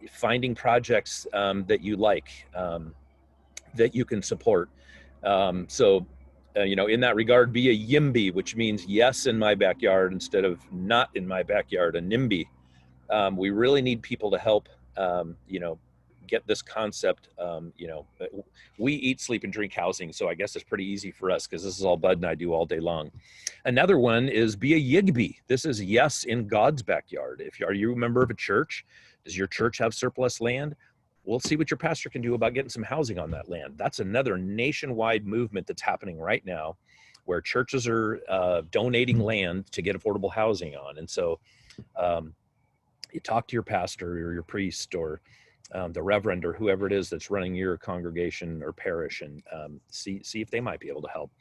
finding projects that you like, that you can support. So in that regard, be a YIMBY, which means yes in my backyard instead of not in my backyard, a NIMBY. We really need people to help, get this concept. We eat, sleep, and drink housing, so I guess it's pretty easy for us because this is all Bud and I do all day long. Another one is be a YIGBY. This is yes in God's backyard. Are you a member of a church? Does your church have surplus land? We'll see what your pastor can do about getting some housing on that land. That's another nationwide movement that's happening right now, where churches are donating land to get affordable housing on. And so you talk to your pastor or your priest or the reverend or whoever it is that's running your congregation or parish, and see if they might be able to help.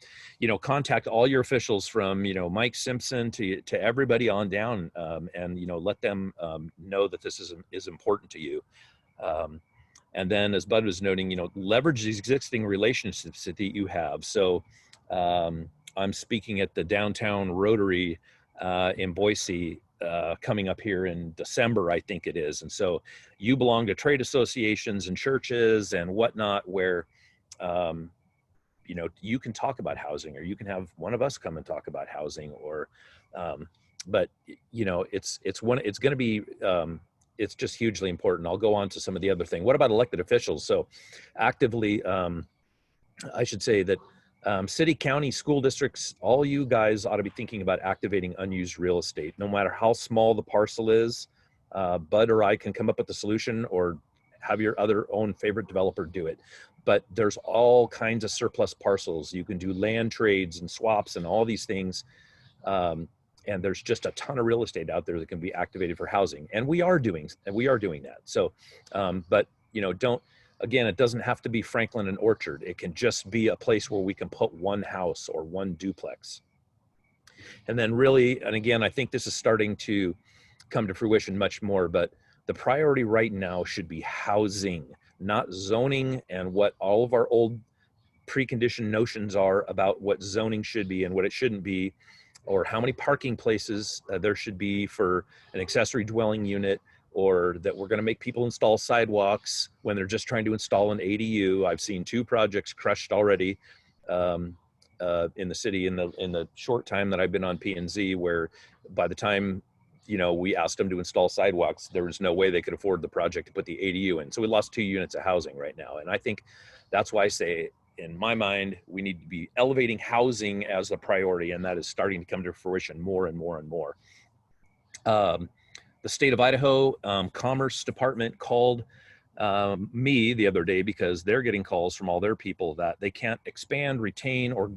Contact all your officials from Mike Simpson to everybody on down, and let them know that this is important to you. And then, as Bud was noting, leverage these existing relationships that you have. So I'm speaking at the Downtown Rotary in Boise coming up here in December, I think it is. And so you belong to trade associations and churches and whatnot, where you can talk about housing, or you can have one of us come and talk about housing, or but it's going to be it's just hugely important. I'll go on to some of the other thing. What about elected officials? So actively, I should say that city, county, school districts, all you guys ought to be thinking about activating unused real estate, no matter how small the parcel is. Bud or I can come up with a solution, or have your other own favorite developer do it. But there's all kinds of surplus parcels. You can do land trades and swaps and all these things. And there's just a ton of real estate out there that can be activated for housing. And we are doing that. So, but again, it doesn't have to be Franklin and Orchard. It can just be a place where we can put one house or one duplex. And then really, and again, I think this is starting to come to fruition much more, but the priority right now should be housing, not zoning and what all of our old preconditioned notions are about what zoning should be and what it shouldn't be, or how many parking places there should be for an accessory dwelling unit, or that we're going to make people install sidewalks when they're just trying to install an ADU. I've seen 2 projects crushed already in the city in the short time that I've been on P&Z, where by the time we asked them to install sidewalks, there was no way they could afford the project to put the ADU in. So we lost 2 units of housing right now. And I think that's why I say, in my mind, we need to be elevating housing as a priority, and that is starting to come to fruition more and more and more. The state of Idaho Commerce Department called me the other day because they're getting calls from all their people that they can't expand, retain, or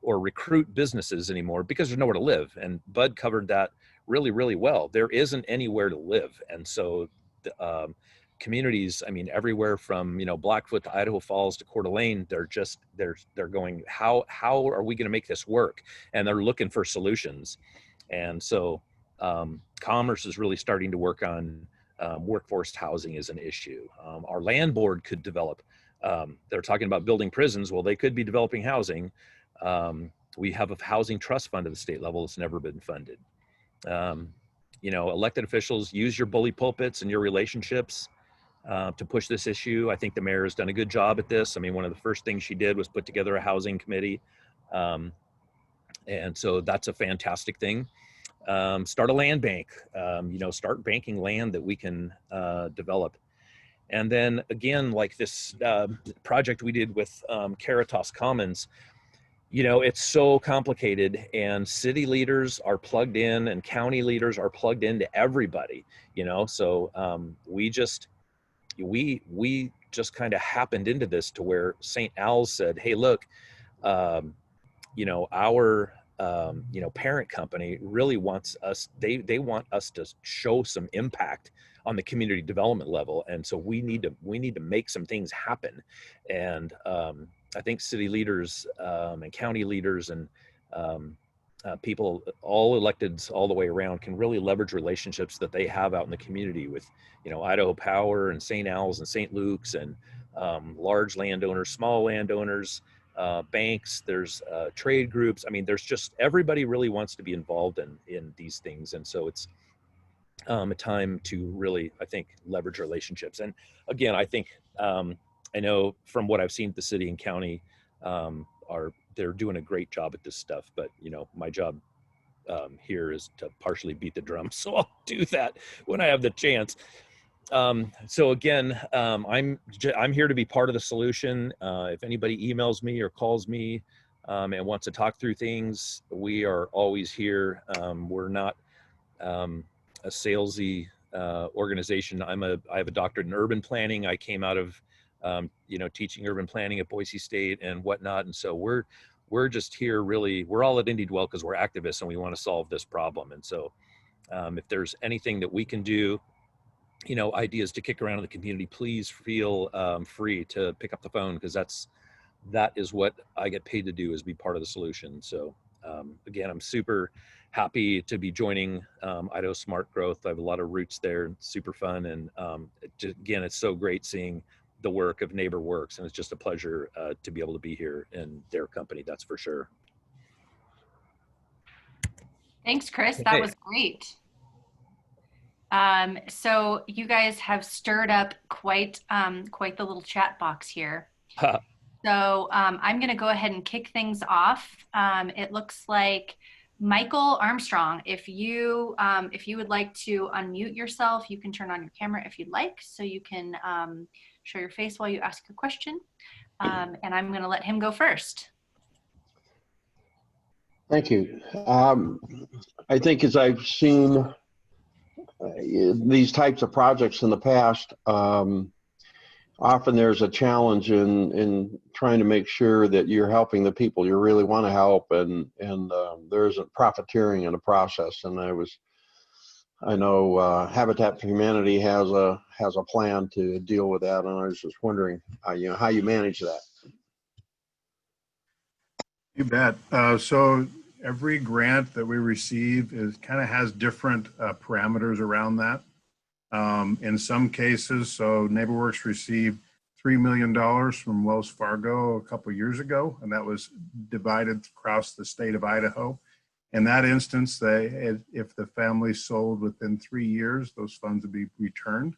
recruit businesses anymore because there's nowhere to live. And Bud covered that really, really well. There isn't anywhere to live. And so communities, I mean, everywhere from, Blackfoot to Idaho Falls to Coeur d'Alene, they're going, how are we going to make this work? And they're looking for solutions. And so Commerce is really starting to work on workforce housing as an issue. Our land board could develop, they're talking about building prisons. Well, they could be developing housing. We have a housing trust fund at the state level that's never been funded. Elected officials, use your bully pulpits and your relationships to push this issue. I think the mayor has done a good job at this. I mean, one of the first things she did was put together a housing committee. And so that's a fantastic thing. Start a land bank, start banking land that we can develop. And then again, like this project we did with Caritas Commons, it's so complicated, and city leaders are plugged in and county leaders are plugged into everybody, so we just kind of happened into this to where St. Al's said, hey, look, our parent company really wants us, they want us to show some impact on the community development level. And so we need to make some things happen. And I think city leaders and county leaders and people, all electeds all the way around, can really leverage relationships that they have out in the community with, Idaho Power and St. Al's and St. Luke's and large landowners, small landowners, banks, there's trade groups. I mean, there's just, everybody really wants to be involved in these things. And so it's a time to really, I think, leverage relationships. And again, I think, I know from what I've seen at the city and county, they're doing a great job at this stuff, but my job here is to partially beat the drum. So I'll do that when I have the chance. So again, I'm here to be part of the solution. If anybody emails me or calls me and wants to talk through things, we are always here. We're not a salesy organization. I have a doctorate in urban planning. I came out of teaching urban planning at Boise State and whatnot. And so we're just here really, we're all at IndieDwell because we're activists and we want to solve this problem. And so if there's anything that we can do, ideas to kick around in the community, please feel free to pick up the phone, because that is what I get paid to do, is be part of the solution. So again, I'm super happy to be joining Idaho Smart Growth. I have a lot of roots there, super fun. And again, it's so great seeing the work of Neighbor Works, and it's just a pleasure to be able to be here in their company, that's for sure. Thanks, Chris. That was great. So you guys have stirred up quite the little chat box here. So I'm going to go ahead and kick things off. It looks like Michael Armstrong, if you would like to unmute yourself, you can turn on your camera if you'd like, so you can show your face while you ask your question. And I'm going to let him go first. Thank you. I think as I've seen these types of projects in the past, often there's a challenge in trying to make sure that you're helping the people you really want to help, and there isn't profiteering in the process. And I know Habitat for Humanity has a plan to deal with that, and I was just wondering, how you manage that. You bet. So every grant that we receive kind of has different parameters around that. In some cases, so NeighborWorks received $3 million from Wells Fargo a couple of years ago, and that was divided across the state of Idaho. In that instance, if the family sold within 3 years, those funds would be returned.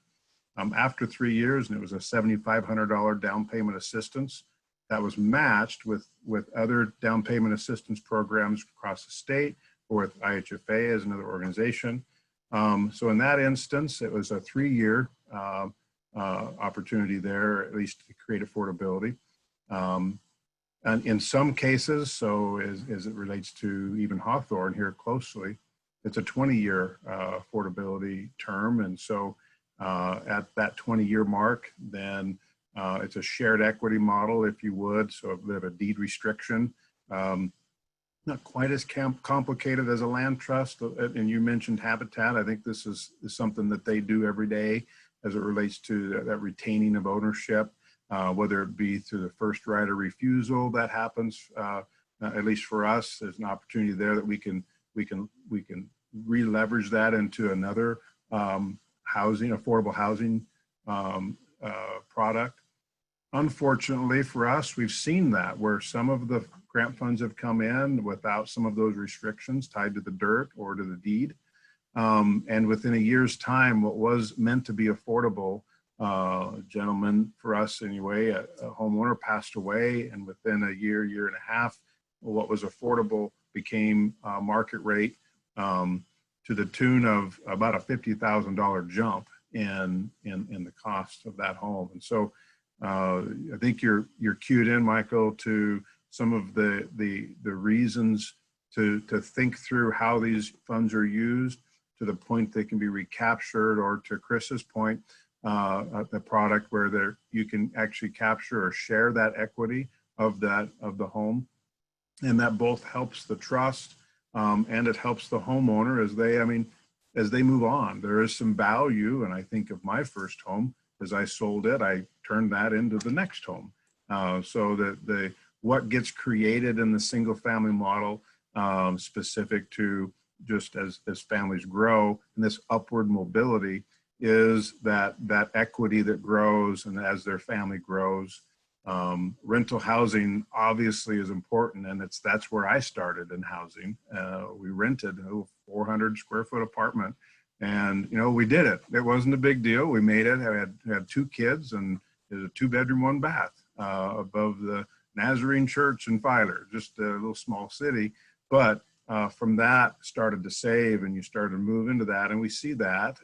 After 3 years, and it was a $7,500 down payment assistance that was matched with other down payment assistance programs across the state, or with IHFA as another organization. So in that instance, it was a 3-year opportunity there, at least to create affordability. And in some cases, so as it relates to even Hawthorne here closely, it's a 20-year affordability term. And so at that 20-year mark, then it's a shared equity model, if you would. So we have a deed restriction. Not quite as complicated as a land trust. And you mentioned Habitat. I think this is something that they do every day as it relates to that retaining of ownership, whether it be through the first right of refusal that happens. At least for us, there's an opportunity there that we can re-leverage that into another affordable housing product. Unfortunately for us, we've seen that where some of the grant funds have come in without some of those restrictions tied to the dirt or to the deed. And within a year's time, what was meant to be affordable, gentleman, for us anyway, a homeowner passed away, and within a year and a half, what was affordable became market rate, to the tune of about a $50,000 jump in the cost of that home. And so I think you're cued in, Michael, to some of the reasons to think through how these funds are used, to the point they can be recaptured, or to Chris's point, the product where you can actually capture or share that equity of the home, and that both helps the trust and it helps the homeowner as they move on. There is some value, and I think of my first home. As I sold it, I turned that into the next home. So that what gets created in the single family model, specific to just as families grow, and this upward mobility, is that equity that grows, and as their family grows. Rental housing obviously is important, and that's where I started in housing. We rented a 400 square foot apartment. And, we did it. It wasn't a big deal. We made it. I had 2 kids, and there's a 2-bedroom, 1 bath above the Nazarene Church in Filer, just a little small city. But from that, started to save, and you started to move into that. And we see that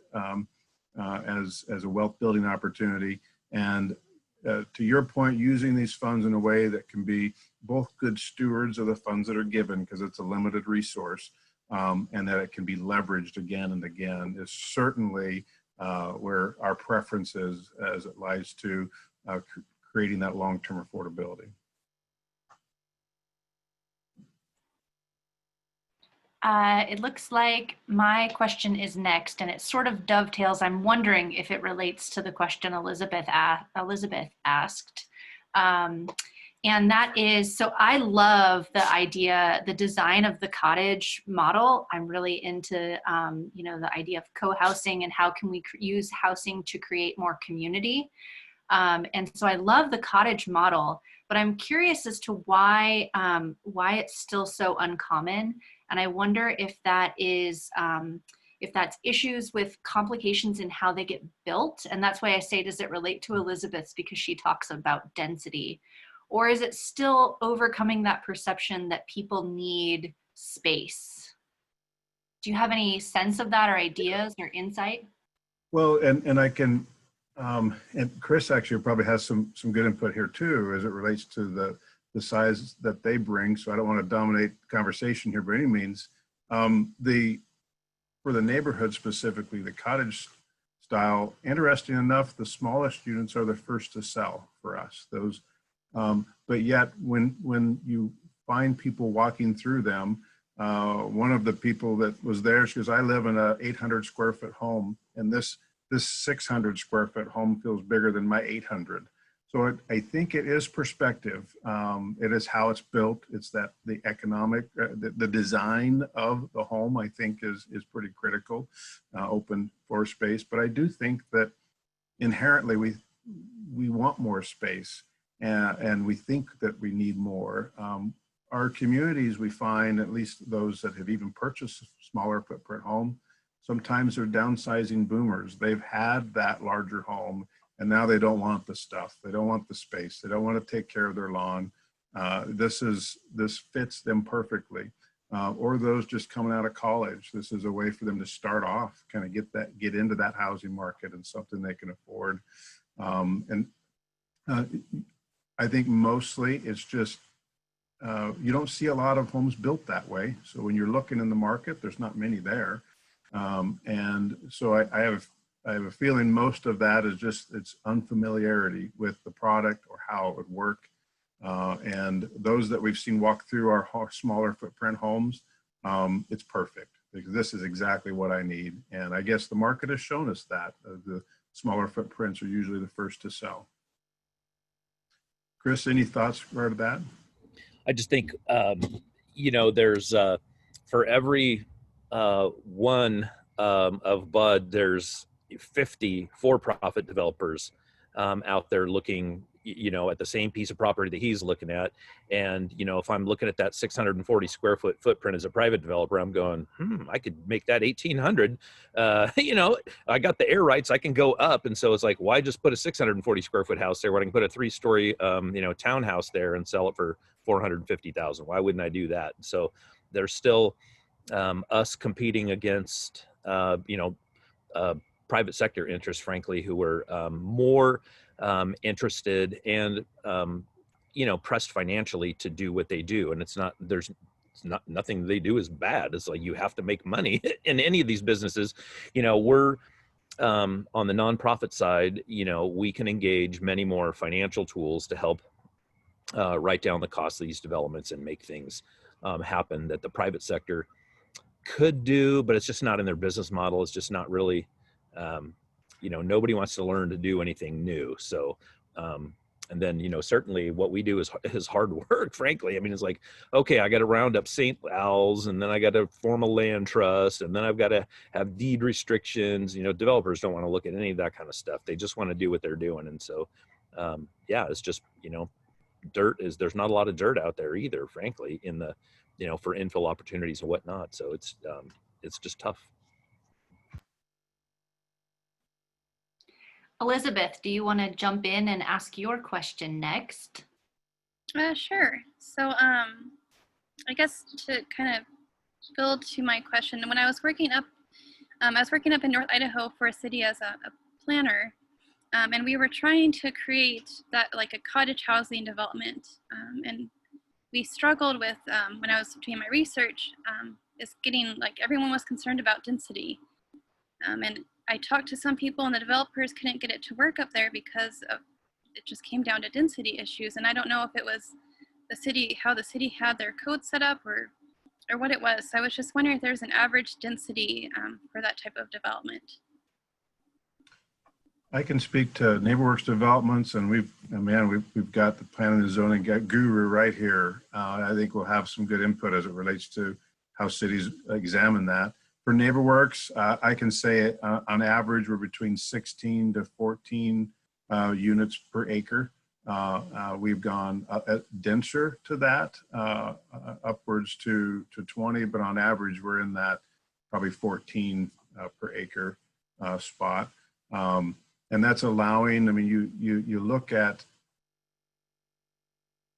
as a wealth building opportunity. And to your point, using these funds in a way that can be both good stewards of the funds that are given, because it's a limited resource, and that it can be leveraged again and again, is certainly where our preference is as it lies to creating that long-term affordability. It looks like my question is next, and it sort of dovetails. I'm wondering if it relates to the question Elizabeth asked. And that is, so I love the idea, the design of the cottage model. I'm really into, the idea of co-housing and how can we use housing to create more community. And so I love the cottage model, but I'm curious as to why it's still so uncommon. And I wonder if that is, if that's issues with complications in how they get built. And that's why I say, does it relate to Elizabeth's, because she talks about density? Or is it still overcoming that perception that people need space. Do you have any sense of that or ideas or insight? Well, and I can, and Chris actually probably has some good input here too, as it relates to the size that they bring. So I don't want to dominate the conversation here by any means. For the neighborhood specifically, the cottage style, interesting enough, the smallest units are the first to sell for us. Those, but yet when you find people walking through them, one of the people that was there, she goes, I live in a 800 square foot home, and this 600 square foot home feels bigger than my 800. So I think it is perspective. It is how it's built. It's that the economic, the design of the home, I think is pretty critical, open floor space. But I do think that inherently we want more space, and we think that we need more. Our communities, we find, at least those that have even purchased a smaller footprint home, sometimes they're downsizing boomers. They've had that larger home, and now they don't want the stuff. They don't want the space. They don't want to take care of their lawn. This fits them perfectly. Or those just coming out of college. This is a way for them to start off, kind of get into that housing market and something they can afford. I think mostly it's just, you don't see a lot of homes built that way. So when you're looking in the market, there's not many there. And so I have a feeling most of that is just its unfamiliarity with the product or how it would work. And those that we've seen walk through our smaller footprint homes, it's perfect, because this is exactly what I need. And I guess the market has shown us that the smaller footprints are usually the first to sell. Chris, any thoughts regarding that? I just think, there's for every one of Bud, there's 50 for-profit developers out there looking, at the same piece of property that he's looking at. And, if I'm looking at that 640 square foot footprint as a private developer, I'm going, I could make that 1,800. I got the air rights, I can go up. And so it's like, why just put a 640 square foot house there when I can put a 3-story, townhouse there and sell it for $450,000? Why wouldn't I do that? So there's still us competing against, private sector interests, frankly, who were more interested and, pressed financially to do what they do. And nothing they do is bad. It's like, you have to make money in any of these businesses. We're on the nonprofit side, we can engage many more financial tools to help write down the cost of these developments and make things happen that the private sector could do, but it's just not in their business model. It's just not really, nobody wants to learn to do anything new. So, and then, certainly what we do is hard work, frankly. I mean, it's like, okay, I got to round up St. Al's, and then I got to form a land trust, and then I've got to have deed restrictions. Developers don't want to look at any of that kind of stuff. They just want to do what they're doing. And so, it's just, there's not a lot of dirt out there either, frankly, in the, for infill opportunities and whatnot. So it's just tough. Elizabeth, do you want to jump in and ask your question next? Sure. So I guess to kind of build to my question, when I was working up in North Idaho for a city as a planner, and we were trying to create that like a cottage housing development. And we struggled with, when I was doing my research, is getting, like, everyone was concerned about density. And I talked to some people, and the developers couldn't get it to work up there because it just came down to density issues. And I don't know if it was how the city had their code set up or what it was. So I was just wondering if there's an average density for that type of development. I can speak to NeighborWorks developments, and we've got the planning and zoning guru right here. I think we'll have some good input as it relates to how cities examine that. For NeighborWorks, I can say on average, we're between 16 to 14 units per acre. We've gone denser to that, upwards to 20, but on average, we're in that probably 14 per acre spot. And that's allowing, I mean, you look at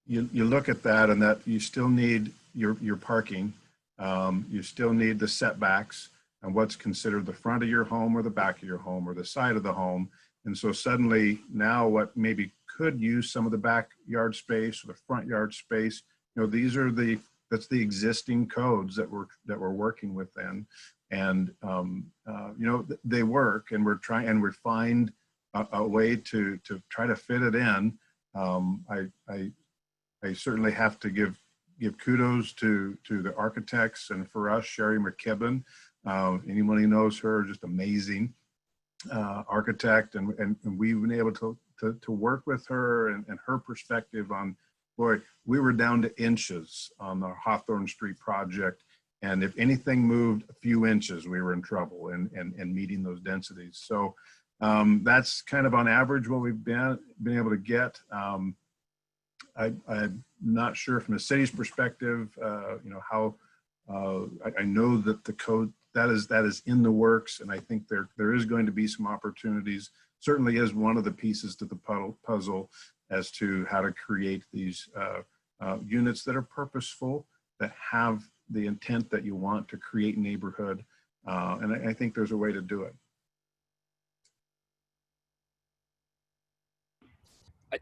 that, and that you still need your parking. You still need the setbacks and what's considered the front of your home or the back of your home or the side of the home. And so suddenly now what maybe could use some of the backyard space or the front yard space, these are that's the existing codes that we're working with then. And, they work, and we find a way to try to fit it in. I certainly have to give kudos to the architects, and for us, Sherry McKibben. Anyone who knows her, just amazing architect, and we've been able to work with her and her perspective on, boy, we were down to inches on the Hawthorne Street project. And if anything moved a few inches, we were in trouble and meeting those densities. So that's kind of on average what we've been able to get. I'm not sure from the city's perspective, how I know that the code that is in the works, and I think there is going to be some opportunities. Certainly is one of the pieces to the puzzle as to how to create these units that are purposeful, that have the intent that you want to create neighborhood. And I think there's a way to do it.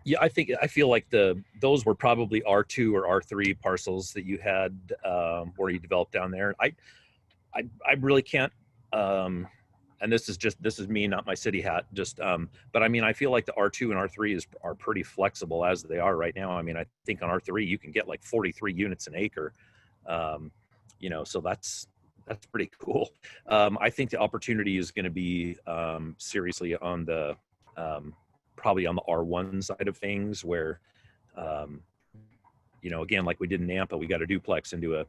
Yeah, I feel like those were probably R2 or R3 parcels that you had where you developed down there. I really can't, and this is me, not my city hat, but I mean, I feel like the R2 and R3 are pretty flexible as they are right now. I mean, I think on R3 you can get like 43 units an acre. So that's pretty cool. I think the opportunity is going to be seriously on the probably on the R1 side of things, where again, like we did in Nampa, we got a duplex into a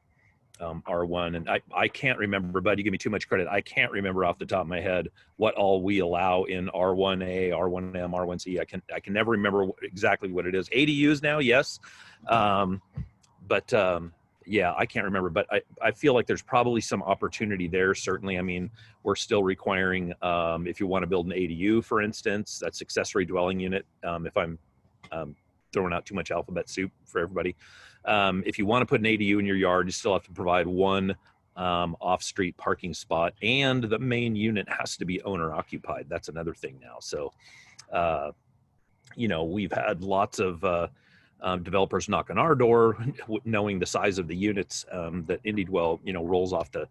R1, and I can't remember, but you give me too much credit. I can't remember off the top of my head what all we allow in R1A, R1M, R1C. I can never remember exactly what it is. ADUs now, yes, but yeah, I can't remember, but I feel like there's probably some opportunity there. Certainly, I mean, we're still requiring, if you want to build an ADU, for instance, that's accessory dwelling unit. If I'm throwing out too much alphabet soup for everybody. If you want to put an ADU in your yard, you still have to provide one off-street parking spot, and the main unit has to be owner occupied. That's another thing now. So, we've had lots of developers knock on our door, knowing the size of the units that IndieDwell, rolls off the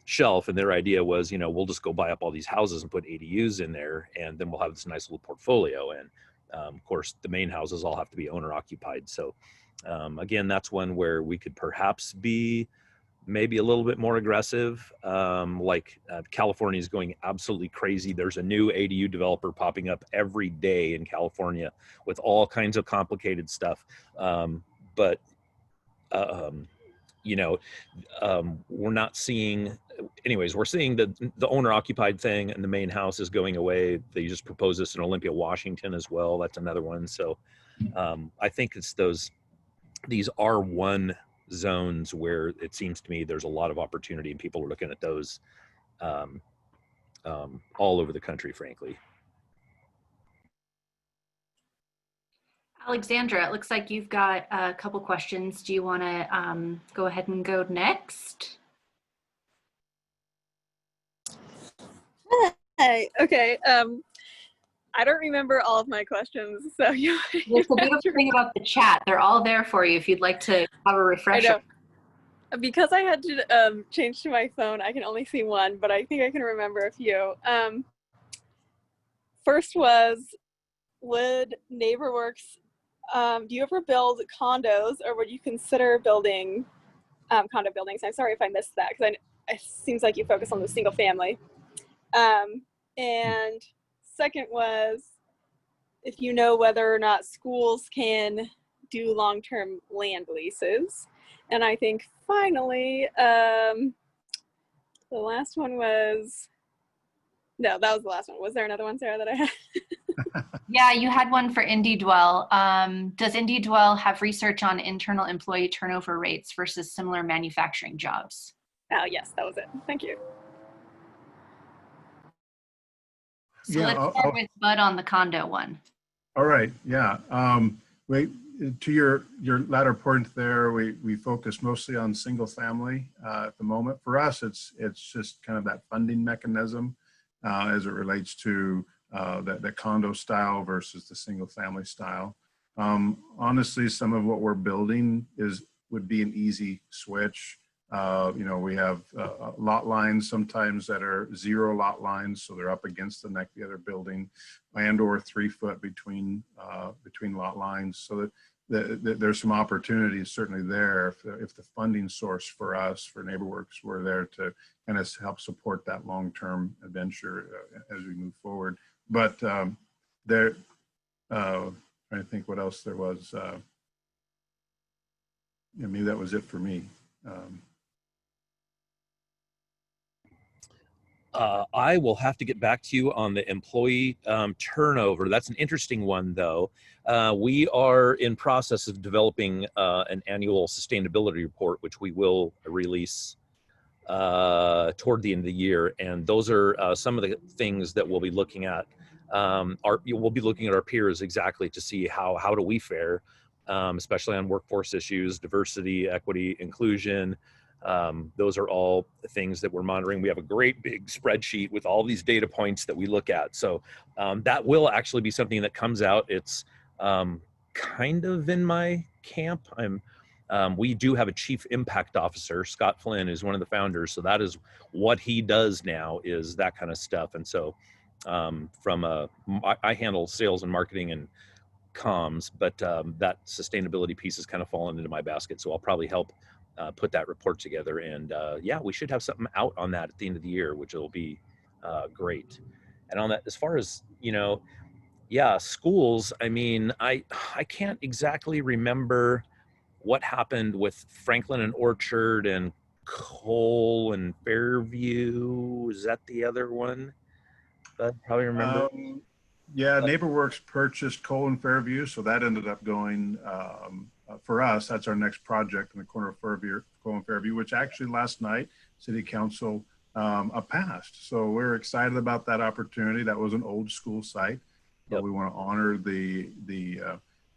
shelf. And their idea was, we'll just go buy up all these houses and put ADUs in there, and then we'll have this nice little portfolio. And of course, the main houses all have to be owner occupied. So again, that's one where we could perhaps be maybe a little bit more aggressive. California is going absolutely crazy. There's a new ADU developer popping up every day in California with all kinds of complicated stuff. We're not seeing, anyways, we're seeing the owner occupied thing, and the main house is going away. They just proposed this in Olympia, Washington as well. That's another one. So I think it's these R1 zones where it seems to me there's a lot of opportunity, and people are looking at those all over the country, frankly. Alexandra, it looks like you've got a couple questions. Do you want to go ahead and go next? Hey, okay. I don't remember all of my questions, so you. Well, the beautiful thing about the chat, they're all there for you if you'd like to have a refresher. I know. Because I had to change to my phone, I can only see one, but I think I can remember a few. First was, would NeighborWorks, do you ever build condos, or would you consider building condo buildings? I'm sorry if I missed that, because it seems like you focus on the single family. And second was, if you know whether or not schools can do long-term land leases. And I think finally, the last one was, no, that was the last one. Was there another one, Sarah, that I had? Yeah, you had one for IndieDwell. Does IndieDwell have research on internal employee turnover rates versus similar manufacturing jobs? Oh, yes, that was it. Thank you. So let's start with Bud on the condo one. All right. Yeah. to your latter point there, we focus mostly on single family at the moment. For us, it's just kind of that funding mechanism as it relates to the condo style versus the single family style. Honestly, some of what we're building would be an easy switch. We have lot lines sometimes that are 0 lot lines, so they're up against the other building, and or 3 foot between lot lines. So that there's some opportunities certainly there if the funding source for us for NeighborWorks were there to kind of help support that long-term venture as we move forward. But trying to think what else there was. Maybe that was it for me. I will have to get back to you on the employee turnover. That's an interesting one, though. We are in process of developing an annual sustainability report, which we will release toward the end of the year. And those are some of the things that we'll be looking at. We'll be looking at our peers exactly to see how do we fare, especially on workforce issues, diversity, equity, inclusion. Those are all things that we're monitoring. We have a great big spreadsheet with all these data points that we look at. So that will actually be something that comes out. It's kind of in my camp. We do have a chief impact officer. Scott Flynn is one of the founders. So that is what he does now, is that kind of stuff. And so I handle sales and marketing and comms, but that sustainability piece has kind of fallen into my basket. So I'll probably help put that report together, and yeah, we should have something out on that at the end of the year, which will be great. And on that, as far as schools, I mean, I can't exactly remember what happened with Franklin and Orchard and Cole and Fairview. Is that the other one? I probably remember. Yeah, NeighborWorks purchased Cole and Fairview, so that ended up going for us. That's our next project in the corner of Cole and Fairview, which actually last night City Council passed. So we're excited about that opportunity. That was an old school site, but we want to honor the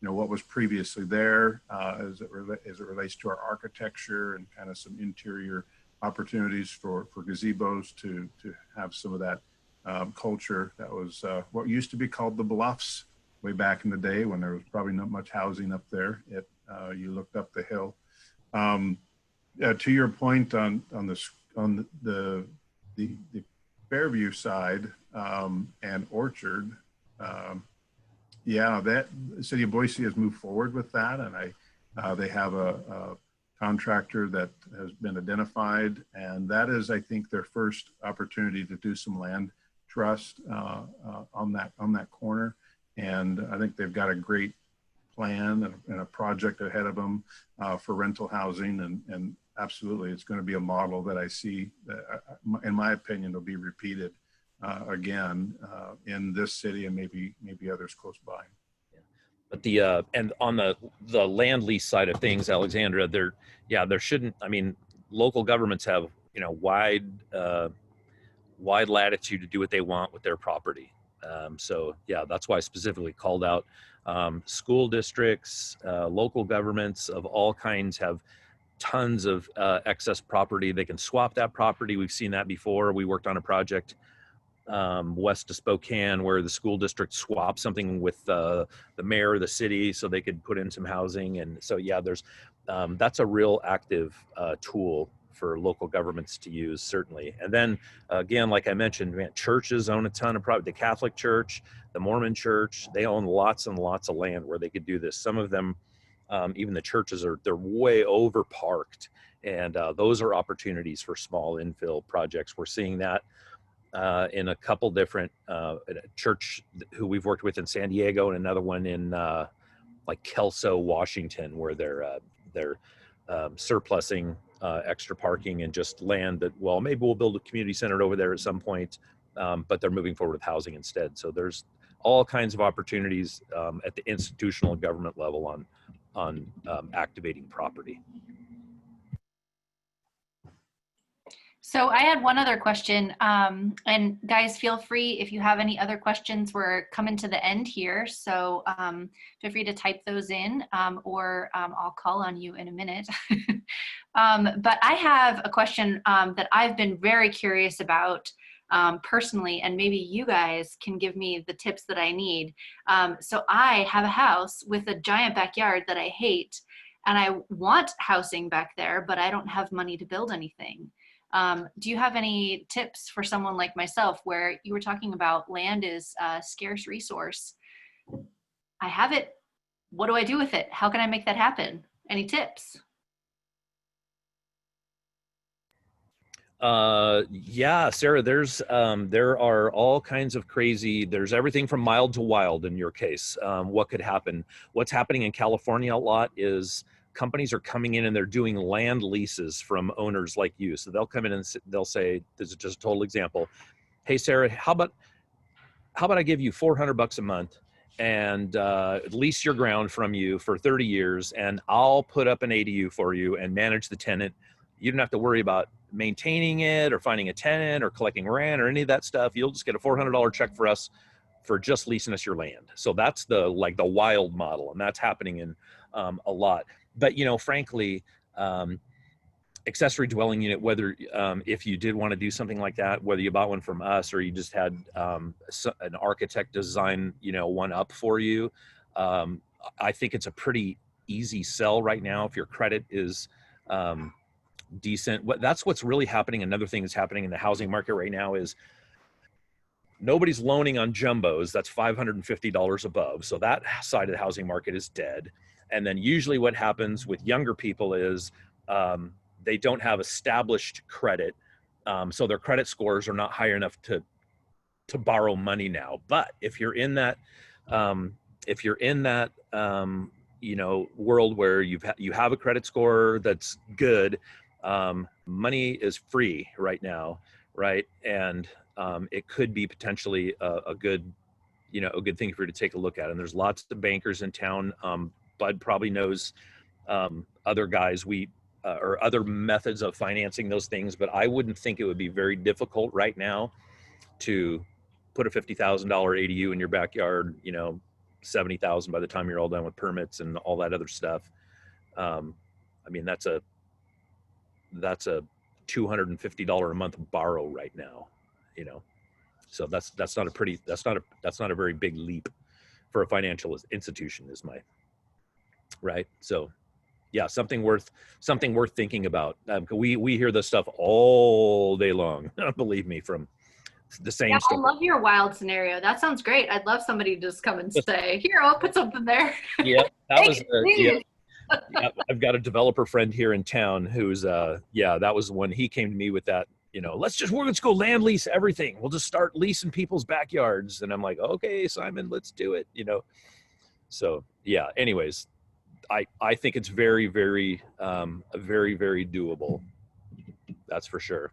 what was previously there as it relates to our architecture and kind of some interior opportunities for gazebos to have some of that culture that was what used to be called the Bluffs way back in the day when there was probably not much housing up there. You looked up the hill. To your point on the Fairview side and Orchard, that the City of Boise has moved forward with that, and they have a contractor that has been identified, and that is, I think, their first opportunity to do some land trust on that corner. And I think they've got a great plan and a project ahead of them for rental housing, and absolutely it's going to be a model that I see that, in my opinion, will be repeated again in this city and maybe others close by. But and on the land lease side of things, Alexandra, there shouldn't, I mean, local governments have wide latitude to do what they want with their property. So yeah, that's why I specifically called out school districts, local governments of all kinds have tons of excess property. They can swap that property. We've seen that before. We worked on a project west of Spokane where the school district swapped something with the mayor of the city so they could put in some housing. And so yeah, there's that's a real active tool for local governments to use, certainly. And then again, like I mentioned, churches own a ton of property. The Catholic Church, the Mormon Church, they own lots and lots of land where they could do this. Some of them, even the churches, they're way over parked, and those are opportunities for small infill projects. We're seeing that in a couple different church who we've worked with in San Diego, and another one in like Kelso, Washington, where they're surplusing extra parking and just land that, well, maybe we'll build a community center over there at some point, but they're moving forward with housing instead. So there's all kinds of opportunities at the institutional and government level on activating property. So I had one other question, and guys, feel free if you have any other questions. We're coming to the end here, so feel free to type those in, or I'll call on you in a minute. But I have a question that I've been very curious about personally, and maybe you guys can give me the tips that I need. So I have a house with a giant backyard that I hate, and I want housing back there, but I don't have money to build anything. Do you have any tips for someone like myself, where you were talking about land is a scarce resource? I have it. What do I do with it? How can I make that happen? Any tips? Yeah, Sarah, there are all kinds of crazy, there's everything from mild to wild in your case. What could happen? What's happening in California a lot is companies are coming in and they're doing land leases from owners like you. So they'll come in and they'll say, this is just a total example. Hey, Sarah, how about I give you $400 a month and lease your ground from you for 30 years, and I'll put up an ADU for you and manage the tenant. You don't have to worry about maintaining it or finding a tenant or collecting rent or any of that stuff. You'll just get a $400 check for us for just leasing us your land. So that's the wild model, and that's happening in a lot. But, you know, frankly, accessory dwelling unit, whether if you did want to do something like that, whether you bought one from us or you just had an architect design, you know, one up for you, I think it's a pretty easy sell right now if your credit is decent. That's what's really happening. Another thing that's happening in the housing market right now is nobody's loaning on jumbos. That's $550 above. So that side of the housing market is dead. And then usually what happens with younger people is they don't have established credit. So their credit scores are not high enough to borrow money now. But if you're in that, you know, world where you have a credit score that's good, money is free right now, right? And it could be potentially a good thing for you to take a look at. And there's lots of bankers in town. Bud probably knows other guys or other methods of financing those things, but I wouldn't think it would be very difficult right now to put a $50,000 ADU in your backyard, you know, $70,000 by the time you're all done with permits and all that other stuff. I mean, that's a $250 a month borrow right now, you know. So that's not a very big leap for a financial institution, is my right. So yeah, something worth thinking about. We hear this stuff all day long, believe me, from the same Yeah, I story. love your wild scenario. That sounds great. I'd love somebody to just come and say, here, I'll put something there. Yeah, that was Please. yeah, I've got a developer friend here in town who's that was when he came to me with that, you know, let's go land lease everything. We'll just start leasing people's backyards. And I'm like, okay, Simon, let's do it, you know. So yeah, anyways, I think it's very, very, very, very doable. That's for sure.